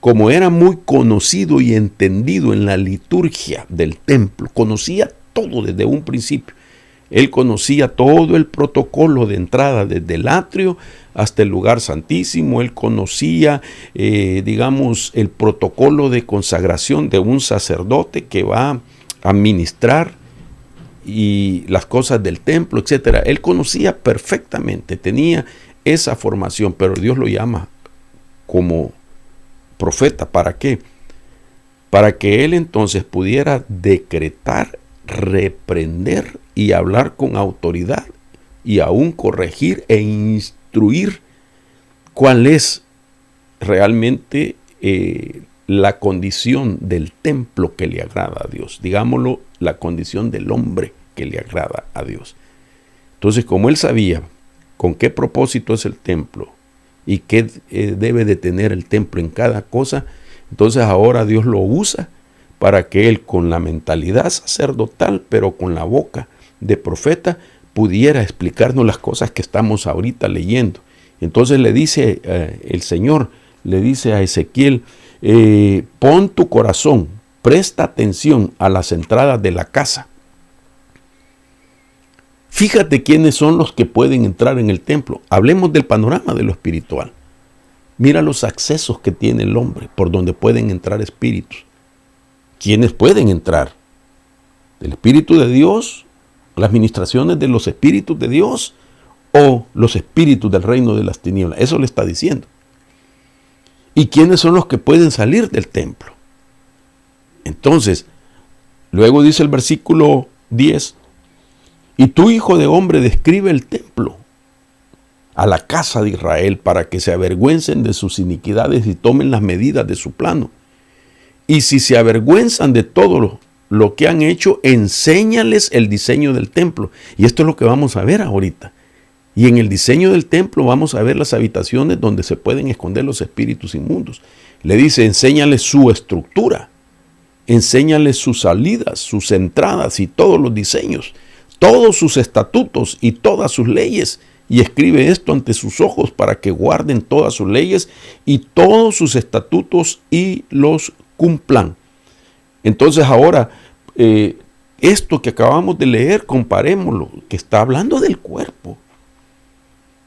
Como era muy conocido y entendido en la liturgia del templo, conocía todo desde un principio. Él conocía todo el protocolo de entrada desde el atrio hasta el lugar santísimo. Él conocía, el protocolo de consagración de un sacerdote que va a ministrar y las cosas del templo, etc. Él conocía perfectamente, tenía esa formación, pero Dios lo llama como profeta. ¿Para qué? Para que él entonces pudiera decretar, reprender y hablar con autoridad y aún corregir e instruir cuál es realmente la condición del templo que le agrada a Dios. Digámoslo, la condición del hombre que le agrada a Dios. Entonces, como él sabía con qué propósito es el templo y qué debe de tener el templo en cada cosa, entonces ahora Dios lo usa para que él, con la mentalidad sacerdotal, pero con la boca de profeta, pudiera explicarnos las cosas que estamos ahorita leyendo. Entonces le dice el Señor, le dice a Ezequiel, pon tu corazón, presta atención a las entradas de la casa. Fíjate quiénes son los que pueden entrar en el templo. Hablemos del panorama de lo espiritual. Mira los accesos que tiene el hombre por donde pueden entrar espíritus. ¿Quiénes pueden entrar? ¿El Espíritu de Dios? ¿Las ministraciones de los espíritus de Dios? ¿O los espíritus del reino de las tinieblas? Eso le está diciendo. ¿Y quiénes son los que pueden salir del templo? Entonces, luego dice el versículo 10, y tú, hijo de hombre, describe el templo a la casa de Israel para que se avergüencen de sus iniquidades y tomen las medidas de su plano. Y si se avergüenzan de todo lo que han hecho, enséñales el diseño del templo. Y esto es lo que vamos a ver ahorita. Y en el diseño del templo vamos a ver las habitaciones donde se pueden esconder los espíritus inmundos. Le dice, enséñales su estructura, enséñales sus salidas, sus entradas y todos los diseños, todos sus estatutos y todas sus leyes, y escribe esto ante sus ojos para que guarden todas sus leyes y todos sus estatutos y los cumplan. Entonces ahora, esto que acabamos de leer, comparémoslo, que está hablando del cuerpo.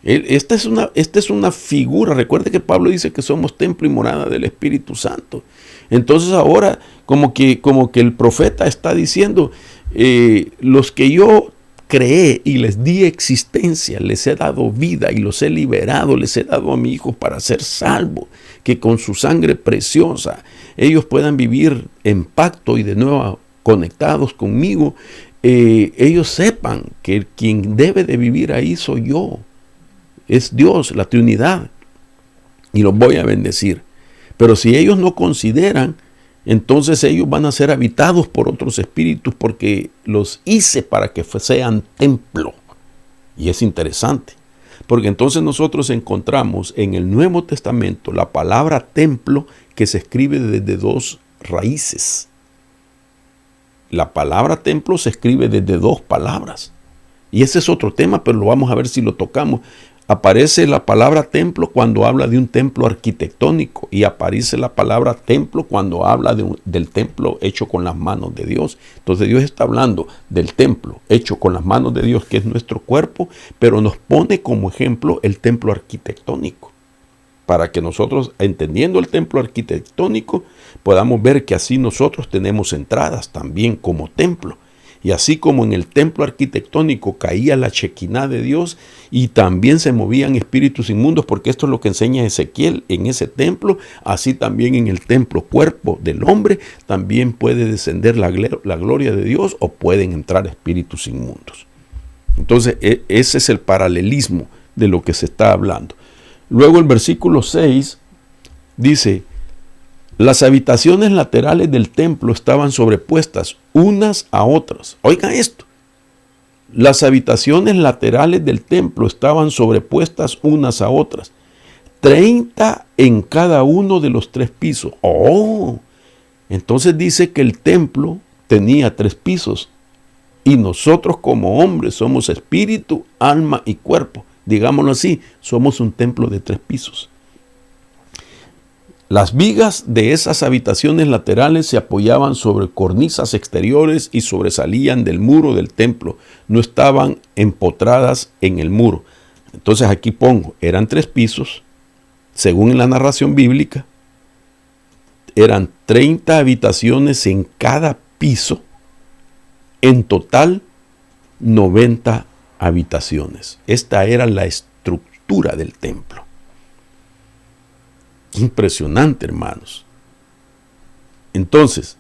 Esta es una figura. Recuerde que Pablo dice que somos templo y morada del Espíritu Santo. Entonces ahora como que el profeta está diciendo, los que yo creé y les di existencia, les he dado vida y los he liberado, les he dado a mi hijo para ser salvo, que con su sangre preciosa ellos puedan vivir en pacto y de nuevo conectados conmigo, ellos sepan que quien debe de vivir ahí soy yo, es Dios, la Trinidad, y los voy a bendecir. Pero si ellos no consideran, entonces ellos van a ser habitados por otros espíritus porque los hice para que sean templo. Y es interesante, porque entonces nosotros encontramos en el Nuevo Testamento la palabra templo que se escribe desde dos raíces. La palabra templo se escribe desde dos palabras. Y ese es otro tema, pero lo vamos a ver si lo tocamos. Aparece la palabra templo cuando habla de un templo arquitectónico y aparece la palabra templo cuando habla del templo hecho con las manos de Dios. Entonces Dios está hablando del templo hecho con las manos de Dios, que es nuestro cuerpo, pero nos pone como ejemplo el templo arquitectónico, para que nosotros, entendiendo el templo arquitectónico, podamos ver que así nosotros tenemos entradas también como templo. Y así como en el templo arquitectónico caía la Shekinah de Dios y también se movían espíritus inmundos, porque esto es lo que enseña Ezequiel en ese templo, así también en el templo cuerpo del hombre también puede descender la gloria de Dios o pueden entrar espíritus inmundos. Entonces ese es el paralelismo de lo que se está hablando. Luego el versículo 6 dice, las habitaciones laterales del templo estaban sobrepuestas unas a otras. Oigan esto. Las habitaciones laterales del templo estaban sobrepuestas unas a otras. 30 en cada uno de los 3 pisos. Oh, entonces dice que el templo tenía 3 pisos Y nosotros como hombres somos espíritu, alma y cuerpo. Digámoslo así, somos un templo de 3 pisos. Las vigas de esas habitaciones laterales se apoyaban sobre cornisas exteriores y sobresalían del muro del templo. No estaban empotradas en el muro. Entonces aquí pongo, eran 3 pisos, según la narración bíblica, eran 30 habitaciones en cada piso, en total 90 habitaciones. Esta era la estructura del templo. Impresionante, hermanos. Entonces,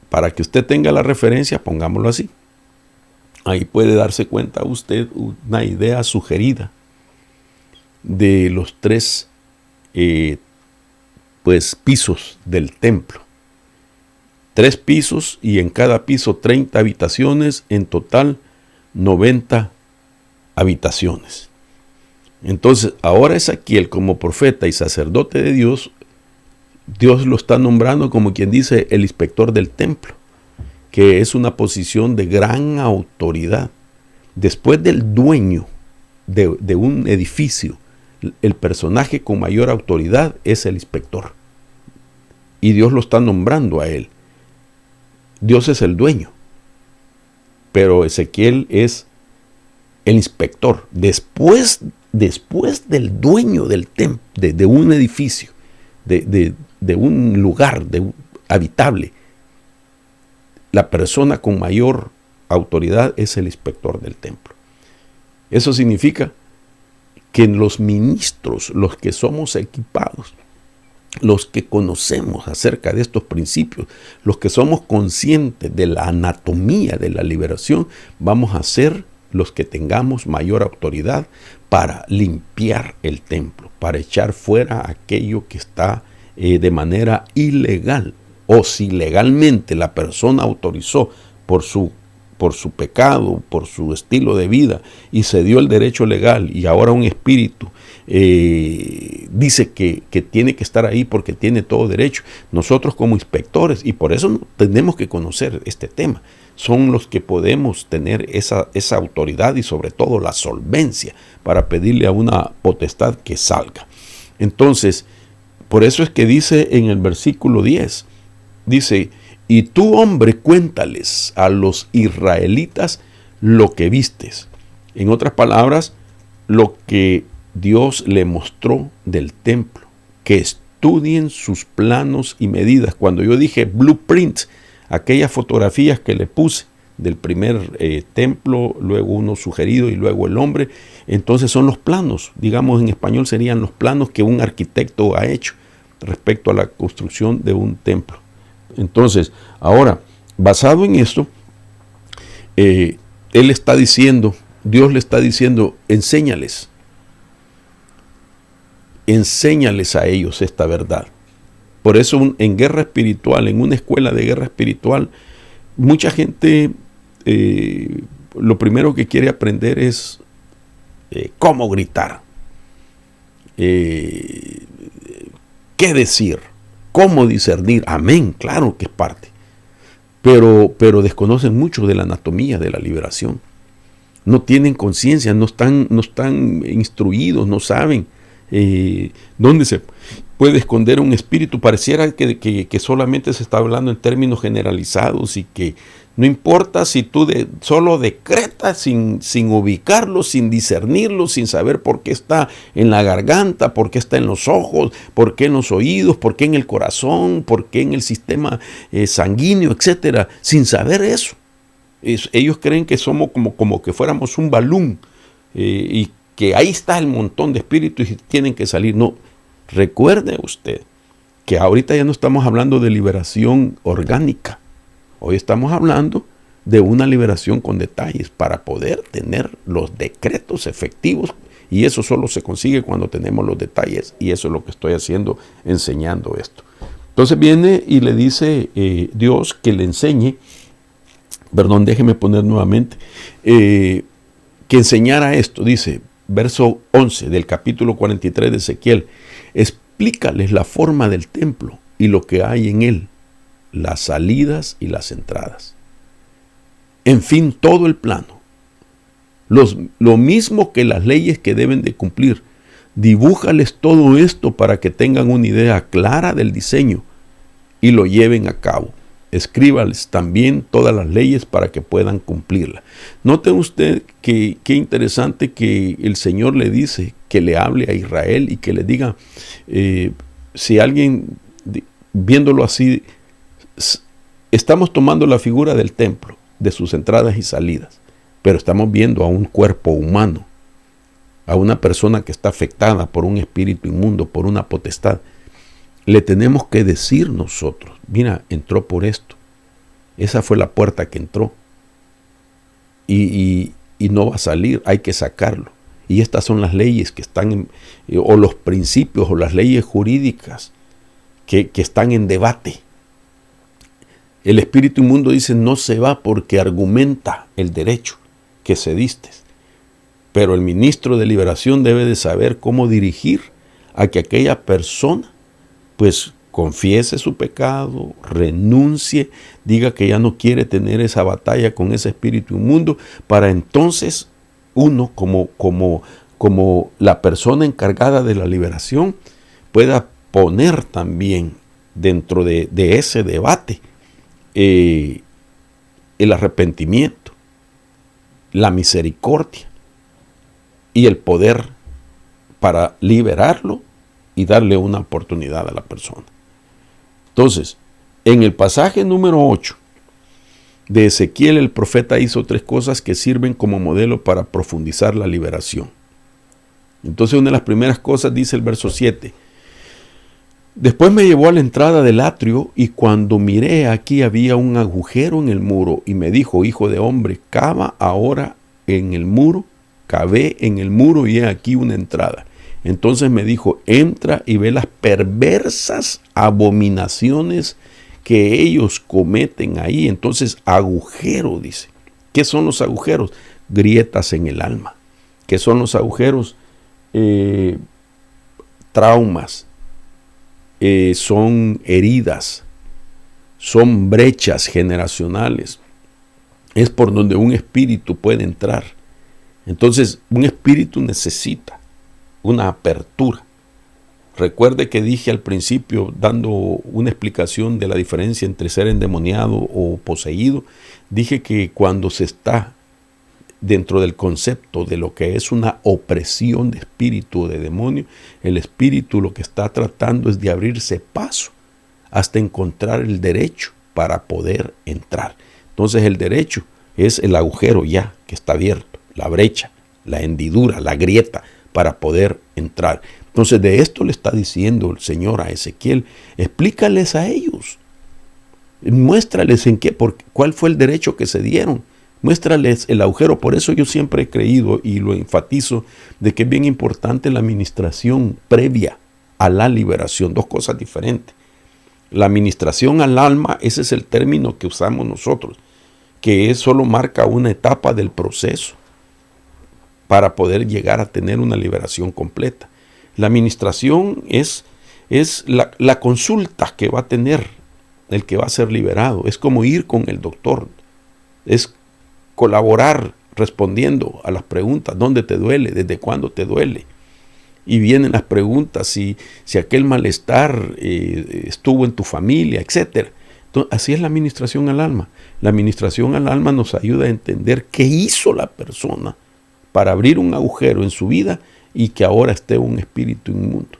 para que usted tenga la referencia, pongámoslo así. Ahí puede darse cuenta usted una idea sugerida de los 3 pisos del templo. 3 pisos y en cada piso 30 habitaciones, en total 90 habitaciones. Entonces, ahora Ezequiel, como profeta y sacerdote de Dios, Dios lo está nombrando como quien dice el inspector del templo, que es una posición de gran autoridad. Después del dueño de un edificio, el personaje con mayor autoridad es el inspector. Y Dios lo está nombrando a él. Dios es el dueño, pero Ezequiel es el inspector. Después del dueño del templo, de un edificio, de un lugar habitable, la persona con mayor autoridad es el inspector del templo. Eso significa que los ministros, los que somos equipados, los que conocemos acerca de estos principios, los que somos conscientes de la anatomía de la liberación, vamos a ser los que tengamos mayor autoridad para limpiar el templo, para echar fuera aquello que está de manera ilegal, o si legalmente la persona autorizó por su pecado, por su estilo de vida, y se dio el derecho legal, y ahora un espíritu dice que tiene que estar ahí porque tiene todo derecho. Nosotros como inspectores, y por eso tenemos que conocer este tema, son los que podemos tener esa autoridad y sobre todo la solvencia para pedirle a una potestad que salga. Entonces, por eso es que dice en el versículo 10, dice: y tú, hombre, cuéntales a los israelitas lo que vistes. En otras palabras, lo que Dios le mostró del templo, que estudien sus planos y medidas. Cuando yo dije blueprints, aquellas fotografías que le puse del primer templo, luego uno sugerido y luego el hombre, entonces son los planos, digamos en español serían los planos que un arquitecto ha hecho respecto a la construcción de un templo. Entonces, ahora, basado en esto, él está diciendo, Dios le está diciendo, enséñales a ellos esta verdad. Por eso en guerra espiritual, en una escuela de guerra espiritual, mucha gente lo primero que quiere aprender es cómo gritar, qué decir, cómo discernir. Amén, claro que es parte. Pero desconocen mucho de la anatomía de la liberación. No tienen conciencia, no están instruidos, no saben dónde se puede esconder un espíritu. Pareciera que solamente se está hablando en términos generalizados y que no importa si tú solo decretas sin ubicarlo, sin discernirlo, sin saber por qué está en la garganta, por qué está en los ojos, por qué en los oídos, por qué en el corazón, por qué en el sistema sanguíneo, etcétera, sin saber eso. Ellos creen que somos como que fuéramos un balón y que ahí está el montón de espíritus y tienen que salir. No, recuerde usted que ahorita ya no estamos hablando de liberación orgánica. Hoy estamos hablando de una liberación con detalles para poder tener los decretos efectivos, y eso solo se consigue cuando tenemos los detalles, y eso es lo que estoy haciendo, enseñando esto. Entonces viene y le dice Dios que le enseñe, déjeme poner nuevamente, que enseñara esto. Dice, verso 11 del capítulo 43 de Ezequiel: explícales la forma del templo y lo que hay en él, las salidas y las entradas. En fin, todo el plano. Lo mismo que las leyes que deben de cumplir. Dibújales todo esto para que tengan una idea clara del diseño y lo lleven a cabo. Escríbales también todas las leyes para que puedan cumplirlas. Note usted que qué interesante que el Señor le dice que le hable a Israel y que le diga, si alguien, viéndolo así, estamos tomando la figura del templo, de sus entradas y salidas, pero estamos viendo a un cuerpo humano, a una persona que está afectada por un espíritu inmundo, por una potestad. Le tenemos que decir nosotros, mira, entró por esto. Esa fue la puerta que entró. Y no va a salir, hay que sacarlo. Y estas son las leyes que están, o los principios, o las leyes jurídicas que están en debate. El espíritu inmundo dice, no se va porque argumenta el derecho que cediste. Pero el ministro de liberación debe de saber cómo dirigir a que aquella persona pues confiese su pecado, renuncie, diga que ya no quiere tener esa batalla con ese espíritu inmundo, para entonces uno como la persona encargada de la liberación pueda poner también dentro de ese debate el arrepentimiento, la misericordia y el poder para liberarlo y darle una oportunidad a la persona. Entonces, en el pasaje número 8 de Ezequiel, el profeta hizo 3 cosas que sirven como modelo para profundizar la liberación. Entonces, una de las primeras cosas dice el verso 7. Después me llevó a la entrada del atrio y cuando miré, aquí había un agujero en el muro y me dijo, hijo de hombre, cava ahora en el muro, cavé en el muro y he aquí una entrada. Entonces me dijo, entra y ve las perversas abominaciones que ellos cometen ahí. Entonces, agujero, dice. ¿Qué son los agujeros? Grietas en el alma. ¿Qué son los agujeros? Traumas. Son heridas. Son brechas generacionales. Es por donde un espíritu puede entrar. Entonces, un espíritu necesita una apertura. Recuerde que dije al principio, dando una explicación de la diferencia entre ser endemoniado o poseído, dije que cuando se está dentro del concepto de lo que es una opresión de espíritu o de demonio, el espíritu lo que está tratando es de abrirse paso hasta encontrar el derecho para poder entrar. Entonces el derecho es el agujero ya que está abierto, la brecha, la hendidura, la grieta, para poder entrar. Entonces de esto le está diciendo el Señor a Ezequiel, explícales a ellos, muéstrales cuál fue el derecho que se dieron, muéstrales el agujero. Por eso yo siempre he creído y lo enfatizo de que es bien importante la administración previa a la liberación, 2 cosas diferentes. La administración al alma, ese es el término que usamos nosotros, que solo marca una etapa del proceso para poder llegar a tener una liberación completa. La administración es la consulta que va a tener el que va a ser liberado. Es como ir con el doctor. Es colaborar respondiendo a las preguntas. ¿Dónde te duele? ¿Desde cuándo te duele? Y vienen las preguntas si aquel malestar estuvo en tu familia, etc. Entonces, así es la administración al alma. La administración al alma nos ayuda a entender qué hizo la persona para abrir un agujero en su vida y que ahora esté un espíritu inmundo.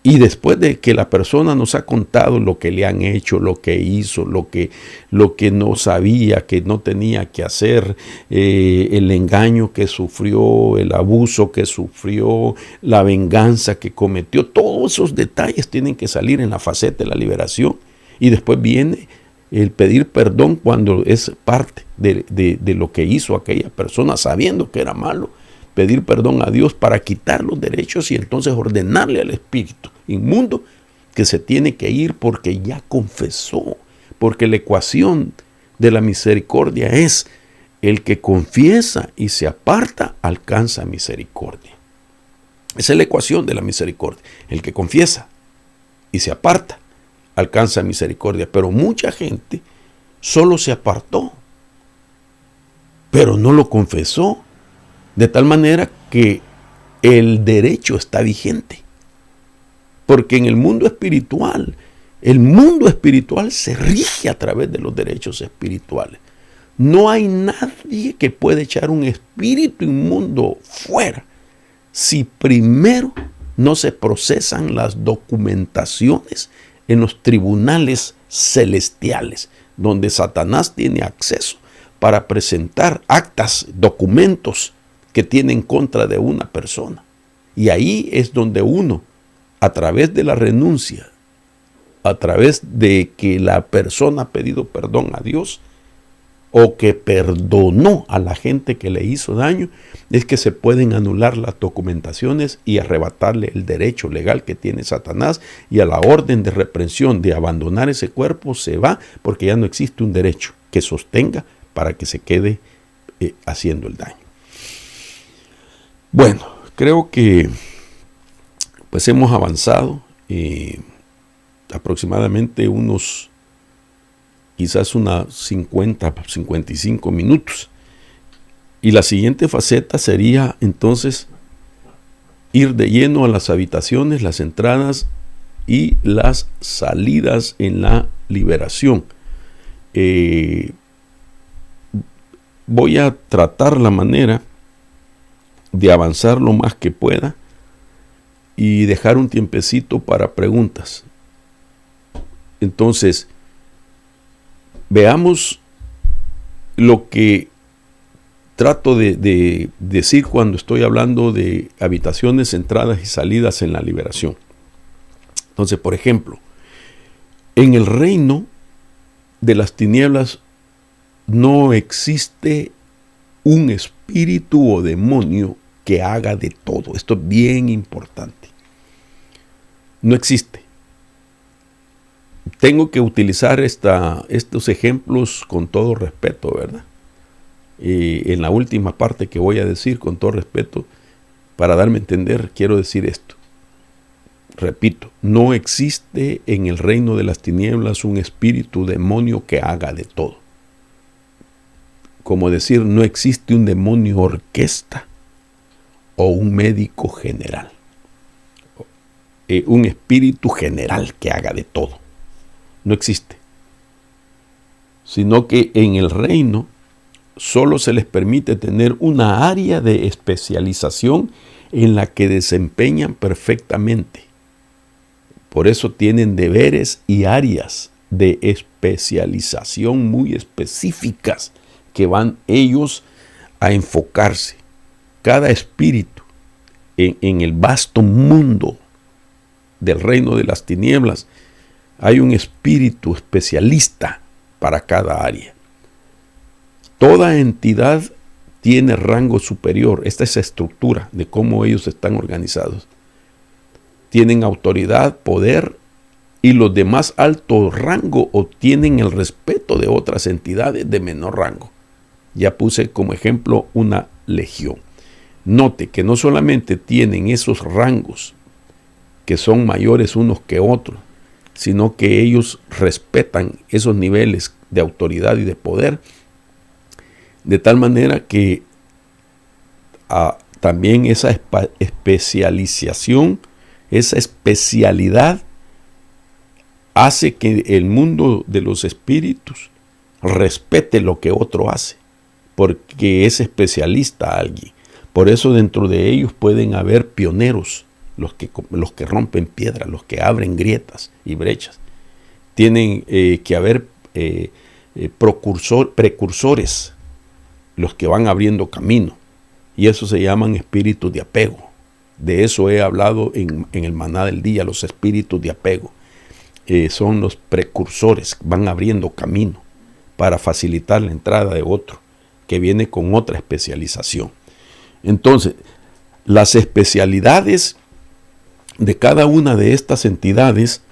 Y después de que la persona nos ha contado lo que le han hecho, lo que hizo, lo que no sabía, que no tenía que hacer, el engaño que sufrió, el abuso que sufrió, la venganza que cometió, todos esos detalles tienen que salir en la faceta de la liberación. Y después viene el pedir perdón cuando es parte de lo que hizo aquella persona, sabiendo que era malo. Pedir perdón a Dios para quitar los derechos y entonces ordenarle al espíritu inmundo que se tiene que ir porque ya confesó. Porque la ecuación de la misericordia es el que confiesa y se aparta alcanza misericordia. Esa es la ecuación de la misericordia. El que confiesa y se aparta alcanza misericordia. Pero mucha gente solo se apartó, pero no lo confesó, de tal manera que el derecho está vigente. Porque en el mundo espiritual se rige a través de los derechos espirituales. No hay nadie que pueda echar un espíritu inmundo fuera si primero no se procesan las documentaciones en los tribunales celestiales, donde Satanás tiene acceso para presentar actas, documentos que tiene en contra de una persona. Y ahí es donde uno, a través de la renuncia, a través de que la persona ha pedido perdón a Dios o que perdonó a la gente que le hizo daño, es que se pueden anular las documentaciones y arrebatarle el derecho legal que tiene Satanás, y a la orden de reprensión de abandonar ese cuerpo se va, porque ya no existe un derecho que sostenga para que se quede haciendo el daño. Bueno, creo que pues hemos avanzado aproximadamente quizás unas 50, 55 minutos. Y la siguiente faceta sería entonces ir de lleno a las habitaciones, las entradas y las salidas en la liberación. Voy a tratar la manera de avanzar lo más que pueda y dejar un tiempecito para preguntas. Entonces, veamos lo que trato de decir cuando estoy hablando de habitaciones, entradas y salidas en la liberación. Entonces, por ejemplo, en el reino de las tinieblas no existe un espíritu o demonio que haga de todo. Esto es bien importante. No existe. Tengo que utilizar estos ejemplos con todo respeto, ¿verdad? En la última parte que voy a decir, con todo respeto, para darme a entender, quiero decir esto. Repito, no existe en el reino de las tinieblas un espíritu demonio que haga de todo. Como decir, no existe un demonio orquesta o un médico general. Un espíritu general que haga de todo. No existe. Sino que en el reino solo se les permite tener una área de especialización en la que desempeñan perfectamente. Por eso tienen deberes y áreas de especialización muy específicas que van ellos a enfocarse. Cada espíritu en el vasto mundo del reino de las tinieblas hay un espíritu especialista para cada área. Toda entidad tiene rango superior. Esta es la estructura de cómo ellos están organizados. Tienen autoridad, poder, y los de más alto rango obtienen el respeto de otras entidades de menor rango. Ya puse como ejemplo una legión. Note que no solamente tienen esos rangos que son mayores unos que otros, sino que ellos respetan esos niveles de autoridad y de poder, de tal manera que también esa especialización, esa especialidad hace que el mundo de los espíritus respete lo que otro hace, porque es especialista alguien. Por eso dentro de ellos pueden haber pioneros, los que rompen piedras, los que abren grietas y brechas. Tienen que haber precursores, los que van abriendo camino. Y eso se llaman espíritus de apego. De eso he hablado en el maná del día, los espíritus de apego. Son los precursores, van abriendo camino para facilitar la entrada de otro, que viene con otra especialización. Entonces, las especialidades de cada una de estas entidades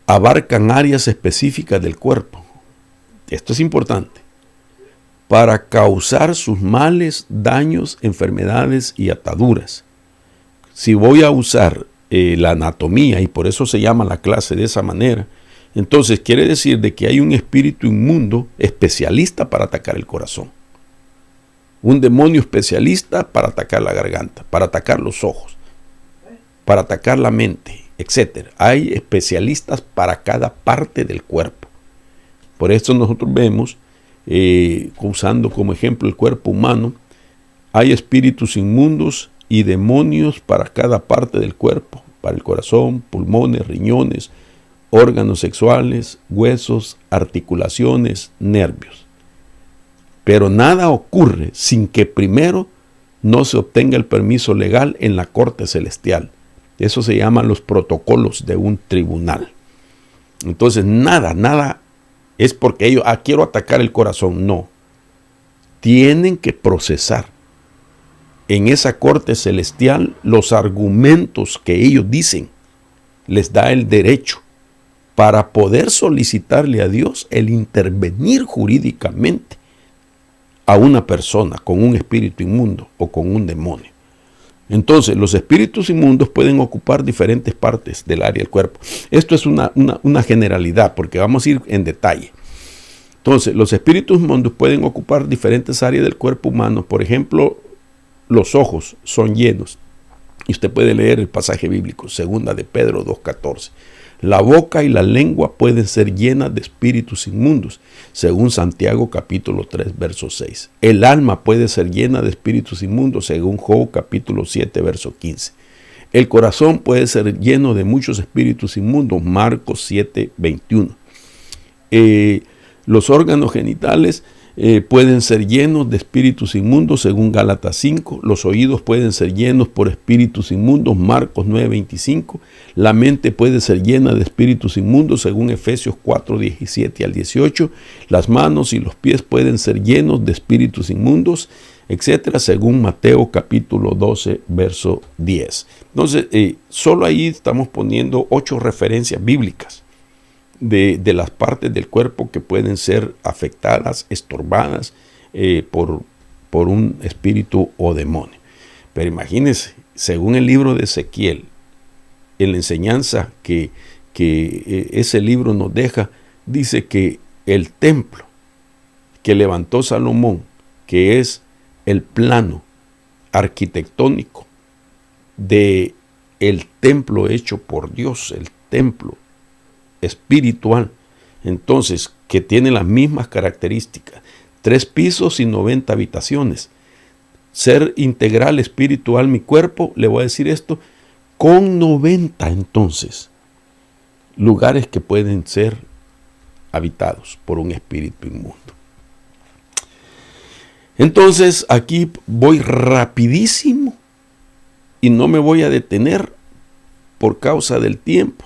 abarcan áreas específicas del cuerpo. Esto es importante. Para causar sus males, daños, enfermedades y ataduras. Si voy a usar la anatomía, y por eso se llama la clase de esa manera, entonces quiere decir de que hay un espíritu inmundo especialista para atacar el corazón. Un demonio especialista para atacar la garganta, para atacar los ojos, para atacar la mente, etc. Hay especialistas para cada parte del cuerpo. Por eso nosotros vemos, usando como ejemplo el cuerpo humano, hay espíritus inmundos y demonios para cada parte del cuerpo, para el corazón, pulmones, riñones, órganos sexuales, huesos, articulaciones, nervios. Pero nada ocurre sin que primero no se obtenga el permiso legal en la corte celestial. Eso se llaman los protocolos de un tribunal. Entonces nada es porque ellos, quiero atacar el corazón. No. Tienen que procesar en esa corte celestial los argumentos que ellos dicen. Les da el derecho para poder solicitarle a Dios el intervenir jurídicamente a una persona con un espíritu inmundo o con un demonio. Entonces, los espíritus inmundos pueden ocupar diferentes partes del área del cuerpo. Esto es una generalidad, porque vamos a ir en detalle. Entonces, los espíritus inmundos pueden ocupar diferentes áreas del cuerpo humano. Por ejemplo, los ojos son llenos. Y usted puede leer el pasaje bíblico, 2 de Pedro 2:14. La boca y la lengua pueden ser llenas de espíritus inmundos, según Santiago capítulo 3, verso 6. El alma puede ser llena de espíritus inmundos, según Job capítulo 7, verso 15. El corazón puede ser lleno de muchos espíritus inmundos, Marcos 7, 21. Los órganos genitales pueden ser llenos de espíritus inmundos, según Gálatas 5. Los oídos pueden ser llenos por espíritus inmundos, Marcos 9, 25. La mente puede ser llena de espíritus inmundos, según Efesios 4, 17 al 18. Las manos y los pies pueden ser llenos de espíritus inmundos, etcétera, según Mateo capítulo 12, verso 10. Entonces, solo ahí estamos poniendo 8 referencias bíblicas de las partes del cuerpo que pueden ser afectadas, estorbadas por un espíritu o demonio. Pero imagínense, según el libro de Ezequiel, en la enseñanza que ese libro nos deja, dice que el templo que levantó Salomón, que es el plano arquitectónico de el templo hecho por Dios, el templo espiritual, entonces, que tiene las mismas características, 3 pisos y 90 habitaciones, ser integral espiritual mi cuerpo, le voy a decir esto, con 90 entonces lugares que pueden ser habitados por un espíritu inmundo. Entonces aquí voy rapidísimo y no me voy a detener por causa del tiempo,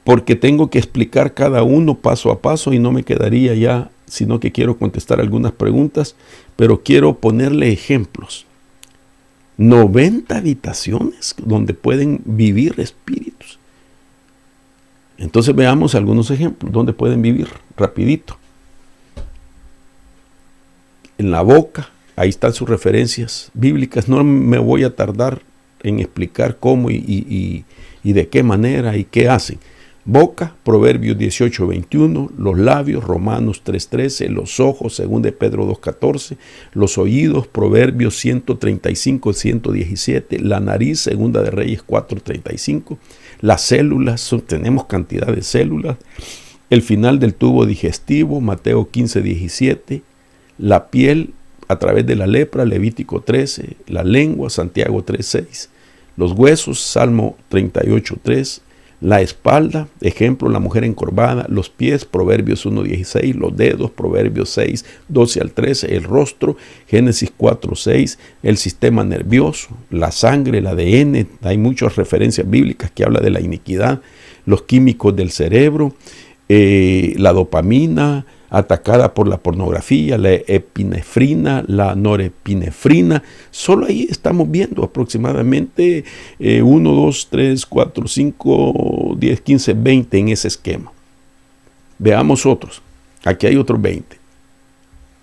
porque tengo que explicar cada uno paso a paso y no me quedaría ya, sino que quiero contestar algunas preguntas, pero quiero ponerle ejemplos. 90 habitaciones donde pueden vivir espíritus. Entonces veamos algunos ejemplos donde pueden vivir, rapidito. En la boca, ahí están sus referencias bíblicas. No me voy a tardar en explicar cómo y de qué manera y qué hacen. Boca, Proverbios 18, 21, los labios, Romanos 3, 13, los ojos, 2 de Pedro 2, 14, los oídos, Proverbios 135, 117, la nariz, 2 de Reyes 4, 35, las células, tenemos cantidad de células, el final del tubo digestivo, Mateo 15, 17, la piel a través de la lepra, Levítico 13, la lengua, Santiago 3, 6, los huesos, Salmo 38, 3, la espalda, ejemplo, la mujer encorvada, los pies, Proverbios 1:16, los dedos, Proverbios 6, 12 al 13, el rostro, Génesis 4, 6, el sistema nervioso, la sangre, el ADN, hay muchas referencias bíblicas que hablan de la iniquidad, los químicos del cerebro, la dopamina, atacada por la pornografía, la epinefrina, la norepinefrina. Solo ahí estamos viendo aproximadamente 1, 2, 3, 4, 5, 10, 15, 20 en ese esquema. Veamos otros. Aquí hay otros 20.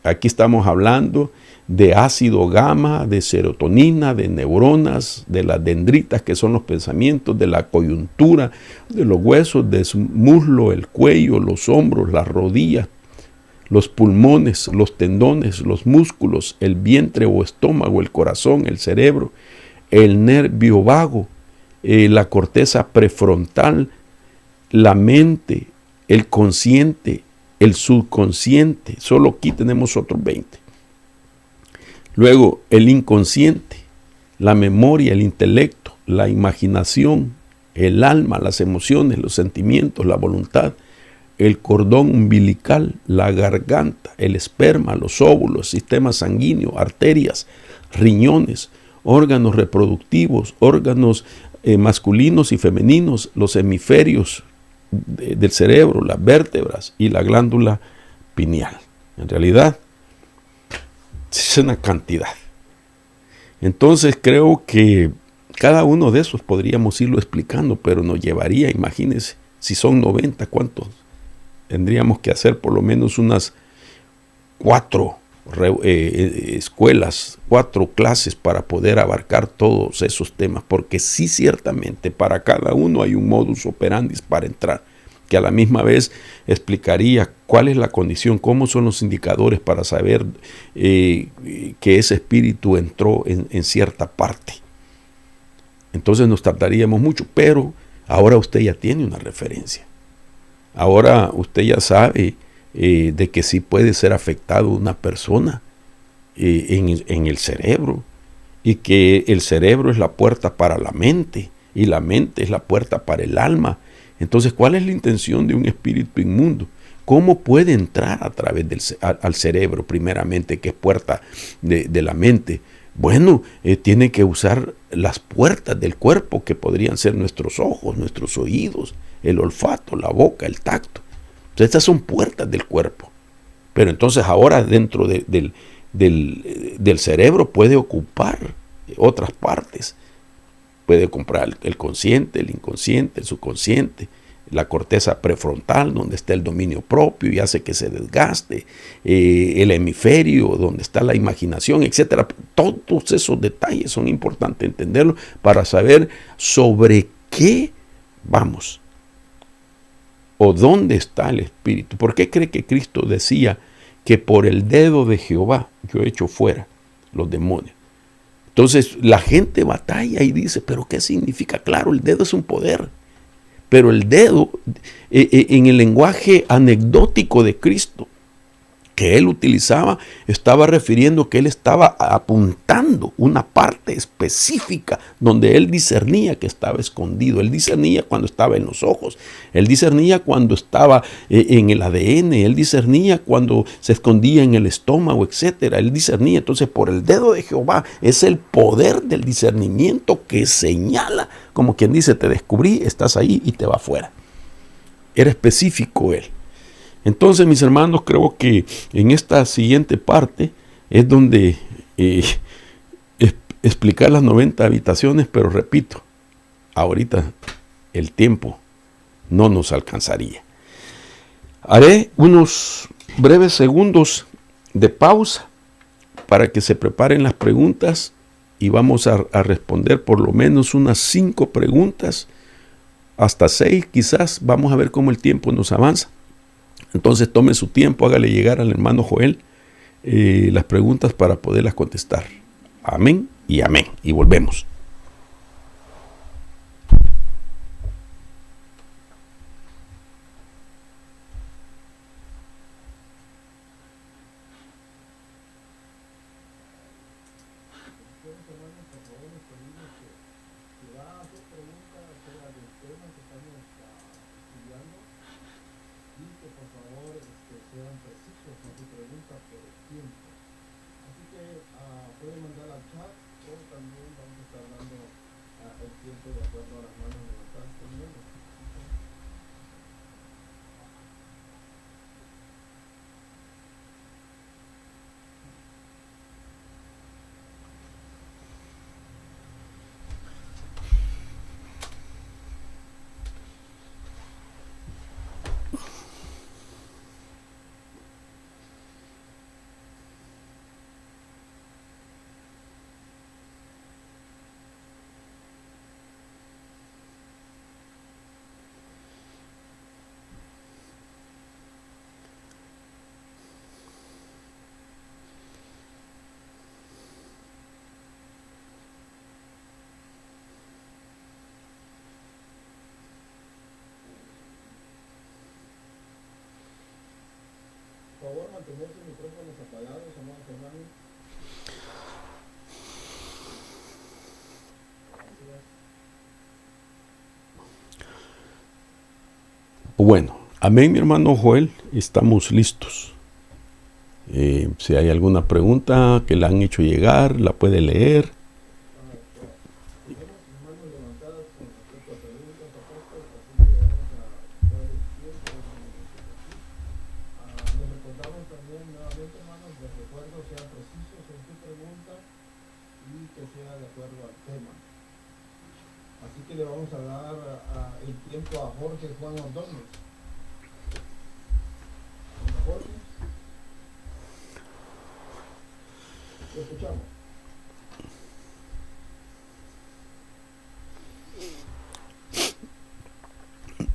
Aquí estamos hablando de ácido gamma, de serotonina, de neuronas, de las dendritas, que son los pensamientos, de la coyuntura, de los huesos, del muslo, el cuello, los hombros, las rodillas, los pulmones, los tendones, los músculos, el vientre o estómago, el corazón, el cerebro, el nervio vago, la corteza prefrontal, la mente, el consciente, el subconsciente. Solo aquí tenemos otros 20. Luego, el inconsciente, la memoria, el intelecto, la imaginación, el alma, las emociones, los sentimientos, la voluntad, el cordón umbilical, la garganta, el esperma, los óvulos, sistema sanguíneo, arterias, riñones, órganos reproductivos, órganos masculinos y femeninos, los hemisferios del cerebro, las vértebras y la glándula pineal. En realidad, es una cantidad. Entonces creo que cada uno de esos podríamos irlo explicando, pero nos llevaría, imagínense, si son 90, ¿cuántos? Tendríamos que hacer por lo menos unas 4 escuelas, 4 clases para poder abarcar todos esos temas, porque sí, ciertamente para cada uno hay un modus operandi para entrar, que a la misma vez explicaría cuál es la condición, cómo son los indicadores para saber que ese espíritu entró en cierta parte. Entonces nos tardaríamos mucho, pero ahora usted ya tiene una referencia. Ahora usted ya sabe de que sí puede ser afectado una persona en el cerebro, y que el cerebro es la puerta para la mente y la mente es la puerta para el alma. Entonces, ¿cuál es la intención de un espíritu inmundo? ¿Cómo puede entrar a través al cerebro primeramente, que es puerta de la mente? Bueno, tiene que usar las puertas del cuerpo, que podrían ser nuestros ojos, nuestros oídos, el olfato, la boca, el tacto. Entonces, estas son puertas del cuerpo. Pero entonces ahora dentro del cerebro puede ocupar otras partes. Puede comprar el consciente, el inconsciente, el subconsciente, la corteza prefrontal, donde está el dominio propio y hace que se desgaste, el hemisferio, donde está la imaginación, etcétera. Todos esos detalles son importantes entenderlos para saber sobre qué vamos o dónde está el espíritu. ¿Por qué cree que Cristo decía que por el dedo de Jehová yo echo fuera los demonios? Entonces la gente batalla y dice, ¿pero qué significa? Claro, el dedo es un poder, pero el dedo en el lenguaje anecdótico de Cristo que él utilizaba, estaba refiriendo que él estaba apuntando una parte específica donde él discernía que estaba escondido. Él discernía cuando estaba en los ojos, él discernía cuando estaba en el ADN, él discernía cuando se escondía en el estómago, etcétera. Él discernía. Entonces, por el dedo de Jehová es el poder del discernimiento que señala, como quien dice, te descubrí, estás ahí y te va afuera. Era específico él. Entonces, mis hermanos, creo que en esta siguiente parte es donde explicar las 90 habitaciones, pero repito, ahorita el tiempo no nos alcanzaría. Haré unos breves segundos de pausa para que se preparen las preguntas y vamos a responder por lo menos unas 5 preguntas, hasta 6 quizás. Vamos a ver cómo el tiempo nos avanza. Entonces tome su tiempo, hágale llegar al hermano Joel las preguntas para poderlas contestar. Amén y amén. Y volvemos. Bueno, amén, mi hermano Joel, estamos listos. Si hay alguna pregunta que le han hecho llegar, la puede leer.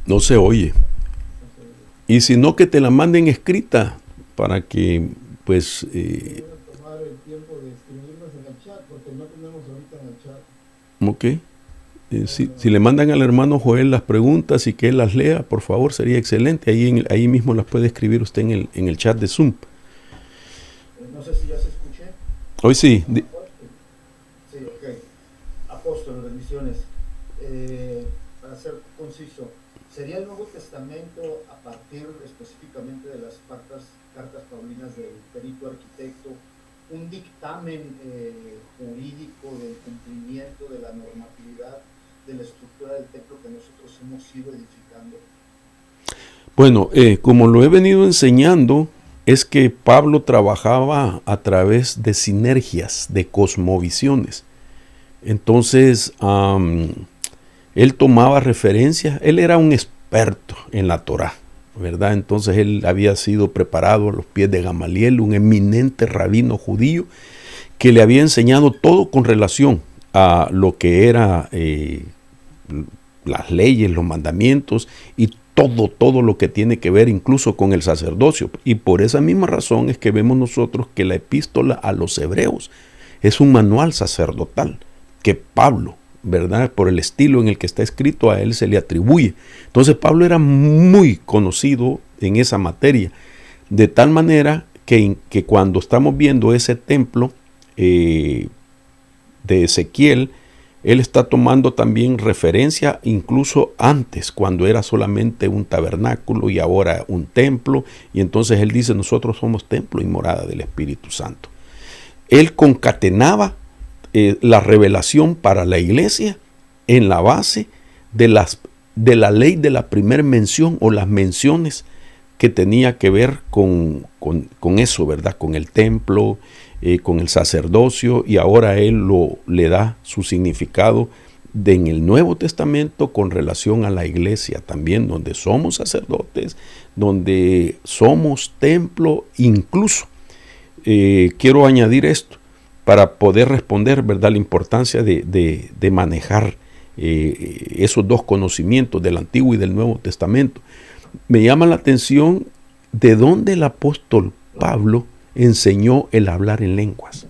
No se oye. Y si no, que te la manden escrita para que, pues... ok. Si le mandan al hermano Joel las preguntas y que él las lea, por favor, sería excelente. Ahí mismo las puede escribir usted en el chat de Zoom. No sé si ya se escuché. Hoy sí. Sí, ok. Apóstol, bendiciones. Para ser conciso, ¿sería el Nuevo Testamento a partir específicamente de las cartas paulinas del perito arquitecto un dictamen jurídico del cumplimiento de la normatividad de la estructura del templo que nosotros hemos ido edificando? Bueno, como lo he venido enseñando, es que Pablo trabajaba a través de sinergias, de cosmovisiones. Entonces, él tomaba referencias, él era un experto en la Torá, ¿verdad? Entonces él había sido preparado a los pies de Gamaliel, un eminente rabino judío, que le había enseñado todo con relación a lo que era las leyes, los mandamientos y todo lo que tiene que ver incluso con el sacerdocio. Y por esa misma razón es que vemos nosotros que la epístola a los hebreos es un manual sacerdotal que Pablo, ¿verdad? Por el estilo en el que está escrito, a él se le atribuye. Entonces Pablo era muy conocido en esa materia, de tal manera que cuando estamos viendo ese templo de Ezequiel, él está tomando también referencia incluso antes, cuando era solamente un tabernáculo y ahora un templo, y entonces él dice, nosotros somos templo y morada del Espíritu Santo. Él concatenaba la revelación para la iglesia en la base de la ley de la primera mención o las menciones que tenía que ver con eso, ¿verdad? Con el templo, con el sacerdocio, y ahora él le da su significado en el Nuevo Testamento con relación a la iglesia también, donde somos sacerdotes, donde somos templo. Incluso quiero añadir esto para poder responder, ¿verdad?, la importancia de manejar esos dos conocimientos del Antiguo y del Nuevo Testamento. Me llama la atención de dónde el apóstol Pablo enseñó el hablar en lenguas.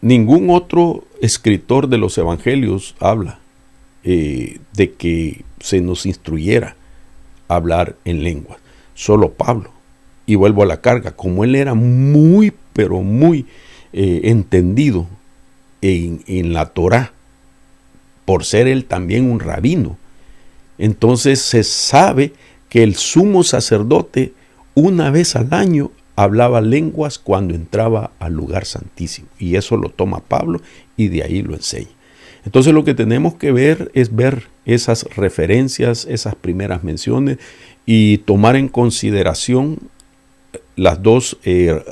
Ningún otro escritor de los evangelios habla de que se nos instruyera a hablar en lenguas. Solo Pablo. Y vuelvo a la carga, como él era muy, pero muy entendido en la Torá, por ser él también un rabino, entonces se sabe que el sumo sacerdote una vez al año hablaba lenguas cuando entraba al lugar santísimo. Y eso lo toma Pablo y de ahí lo enseña. Entonces lo que tenemos que ver es ver esas referencias, esas primeras menciones y tomar en consideración las dos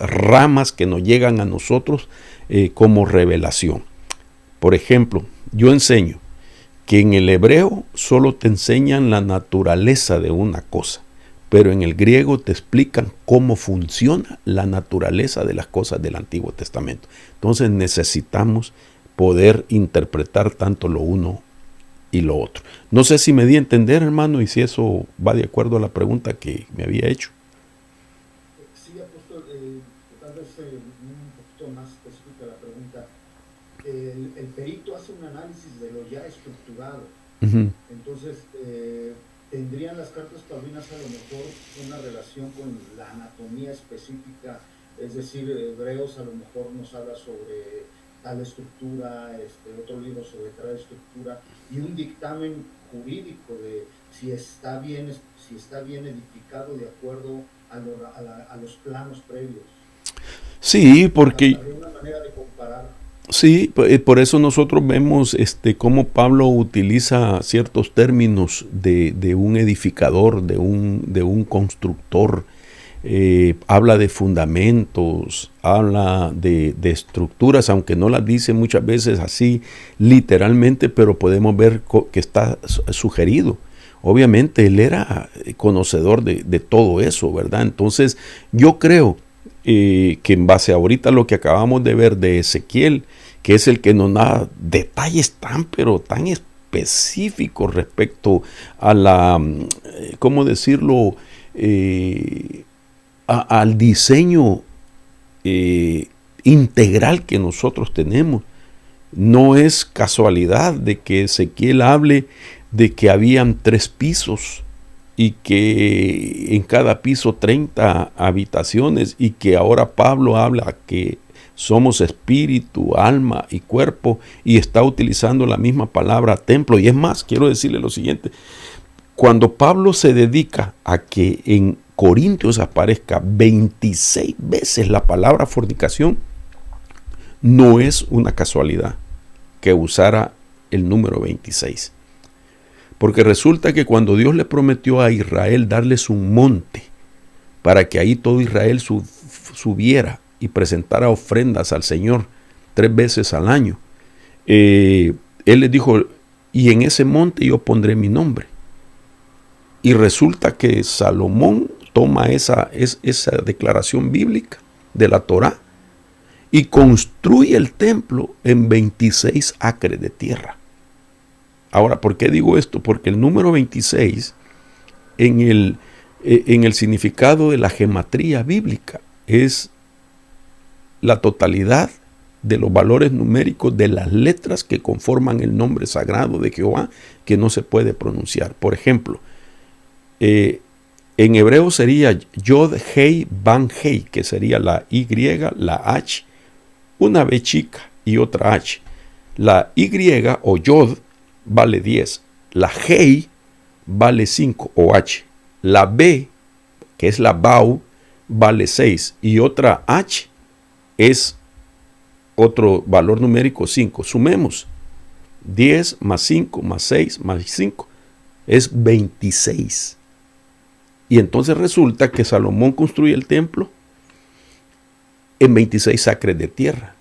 ramas que nos llegan a nosotros como revelación. Por ejemplo, yo enseño que en el hebreo solo te enseñan la naturaleza de una cosa, pero en el griego te explican cómo funciona la naturaleza de las cosas del Antiguo Testamento. Entonces necesitamos poder interpretar tanto lo uno y lo otro. No sé si me di a entender, hermano, y si eso va de acuerdo a la pregunta que me había hecho. Sí, apóstol, tal vez un poquito más específica la pregunta. El perito hace un análisis de lo ya estructurado. Entonces, ¿tendrían las cartas paulinas a lo mejor una relación con la anatomía específica? Es decir, Hebreos a lo mejor nos habla sobre tal estructura, otro libro sobre tal estructura, y un dictamen jurídico de si está bien edificado de acuerdo a los planos previos. Sí, porque Habría una manera de comparar. sí, por eso nosotros vemos cómo Pablo utiliza ciertos términos de un edificador, de un constructor. Habla de fundamentos, habla de estructuras, aunque no las dice muchas veces así literalmente, pero podemos ver que está sugerido. Obviamente él era conocedor de todo eso, ¿verdad? Entonces yo creo que en base a ahorita lo que acabamos de ver de Ezequiel, que es el que nos da detalles pero tan específicos respecto a la, ¿cómo decirlo?, al diseño integral que nosotros tenemos. No es casualidad de que Ezequiel hable de que habían 3 pisos y que en cada piso 30 habitaciones, y que ahora Pablo habla que somos espíritu, alma y cuerpo, y está utilizando la misma palabra templo. Y es más, quiero decirle lo siguiente: cuando Pablo se dedica a que en Corintios aparezca 26 veces la palabra fornicación, no es una casualidad que usara el número 26. Porque resulta que cuando Dios le prometió a Israel darles un monte para que ahí todo Israel subiera y presentara ofrendas al Señor 3 veces al año, Él les dijo: y en ese monte yo pondré mi nombre. Y resulta que Salomón toma esa declaración bíblica de la Torá y construye el templo en 26 acres de tierra. Ahora, ¿por qué digo esto? Porque el número 26 en el significado de la gematría bíblica es la totalidad de los valores numéricos de las letras que conforman el nombre sagrado de Jehová, que no se puede pronunciar. Por ejemplo, en hebreo sería Yod, Hei, Ban, Hei, que sería la Y, la H, una B chica y otra H. La Y o Yod vale 10, la Hei vale 5 o H, la B, que es la Bau, vale 6, y otra H es otro valor numérico 5. Sumemos 10 más 5 más 6 más 5 es 26. Y entonces resulta que Salomón construye el templo en 26 acres de tierra,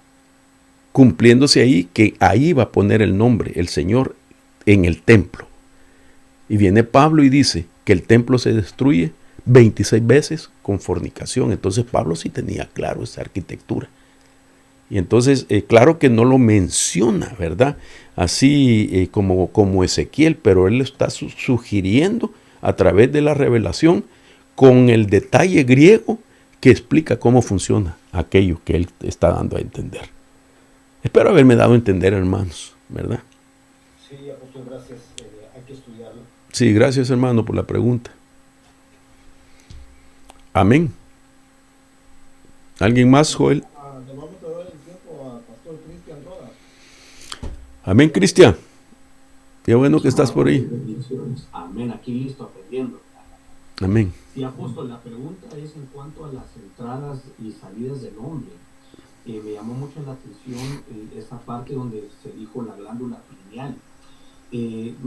cumpliéndose ahí que ahí va a poner el nombre, el Señor, en el templo. Y viene Pablo y dice que el templo se destruye 26 veces con fornicación. Entonces Pablo sí tenía claro esa arquitectura. Y entonces, claro que no lo menciona, ¿verdad? Así como Ezequiel, pero él lo está sugiriendo a través de la revelación con el detalle griego que explica cómo funciona aquello que él está dando a entender. Espero haberme dado a entender, hermanos, ¿verdad? Sí, apóstol, gracias. Hay que estudiarlo. Sí, gracias, hermano, por la pregunta. Amén. ¿Alguien más, Joel? Le vamos a dar el tiempo a Pastor Cristian Rodas. Amén, Cristian. Qué bueno que estás por ahí. Amén, aquí listo, aprendiendo. Amén. Sí, apóstol, la pregunta es en cuanto a las entradas y salidas del hombre. Me llamó mucho la atención esa parte donde se dijo la glándula pineal.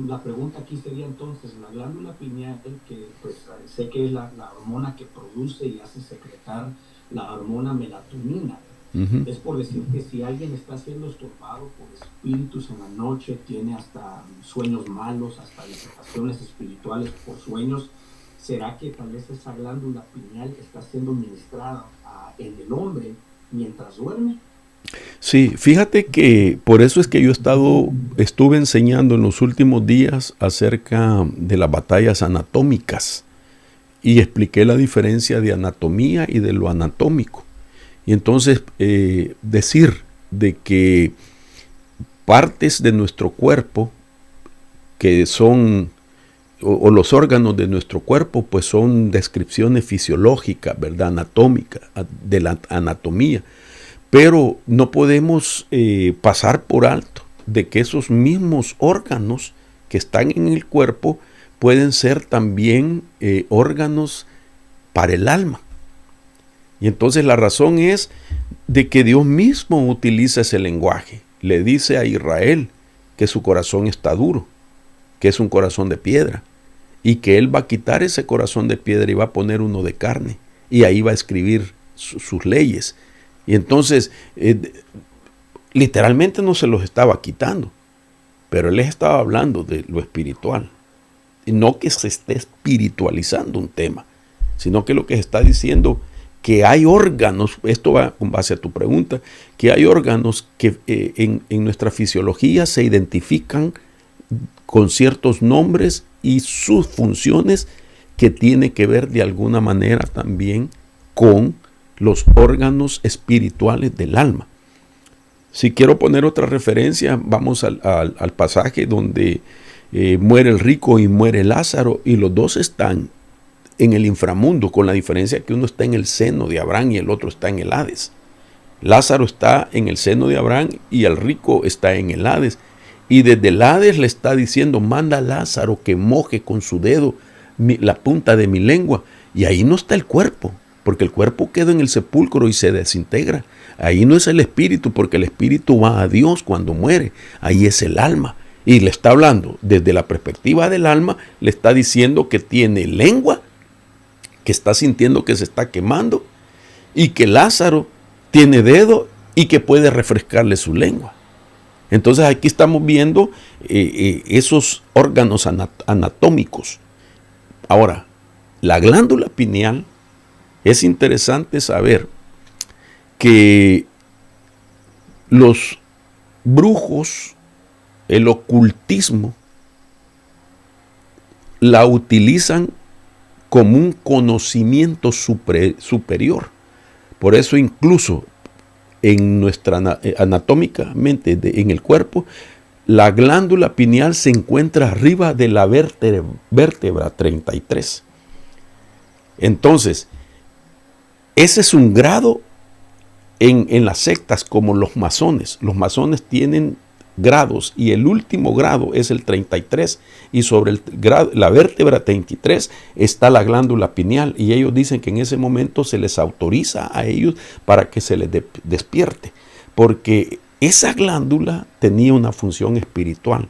La pregunta aquí sería entonces, la glándula pineal, que pues sé que es la hormona que produce y hace secretar la hormona melatonina. Es por decir que si alguien está siendo estorbado por espíritus en la noche, tiene hasta sueños malos, hasta visitaciones espirituales por sueños, ¿será que tal vez esa glándula pineal está siendo ministrada en el hombre mientras duerme? Sí, fíjate que por eso es que yo estuve enseñando en los últimos días acerca de las batallas anatómicas y expliqué la diferencia de anatomía y de lo anatómico. Y entonces decir de que partes de nuestro cuerpo que son o los órganos de nuestro cuerpo, pues son descripciones fisiológicas, ¿verdad? Anatómicas, de la anatomía. Pero no podemos pasar por alto de que esos mismos órganos que están en el cuerpo pueden ser también órganos para el alma. Y entonces la razón es de que Dios mismo utiliza ese lenguaje. Le dice a Israel que su corazón está duro, que es un corazón de piedra, y que Él va a quitar ese corazón de piedra y va a poner uno de carne, y ahí va a escribir sus leyes. Y entonces, literalmente no se los estaba quitando, pero Él les estaba hablando de lo espiritual. Y no que se esté espiritualizando un tema, sino que lo que se está diciendo, que hay órganos, esto va con base a tu pregunta, que hay órganos que en nuestra fisiología se identifican con ciertos nombres y sus funciones que tiene que ver de alguna manera también con los órganos espirituales del alma. Si quiero poner otra referencia, vamos al pasaje donde muere el rico y muere Lázaro, y los dos están en el inframundo, con la diferencia que uno está en el seno de Abraham y el otro está en el Hades. Lázaro está en el seno de Abraham y el rico está en el Hades. Y desde el Hades le está diciendo, manda a Lázaro que moje con su dedo la punta de mi lengua. Y ahí no está el cuerpo, porque el cuerpo queda en el sepulcro y se desintegra. Ahí no es el espíritu, porque el espíritu va a Dios cuando muere. Ahí es el alma. Y le está hablando desde la perspectiva del alma, le está diciendo que tiene lengua, que está sintiendo que se está quemando, y que Lázaro tiene dedo y que puede refrescarle su lengua. Entonces aquí estamos viendo esos órganos anatómicos. Ahora, la glándula pineal, es interesante saber que los brujos, el ocultismo, la utilizan como un conocimiento superior. Por eso incluso en nuestra anatómicamente en el cuerpo, la glándula pineal se encuentra arriba de la vértebra 33. Entonces, ese es un grado en las sectas como los masones. Los masones tienen grados y el último grado es el 33, y sobre la vértebra 33 está la glándula pineal, y ellos dicen que en ese momento se les autoriza a ellos para que se les despierte, porque esa glándula tenía una función espiritual,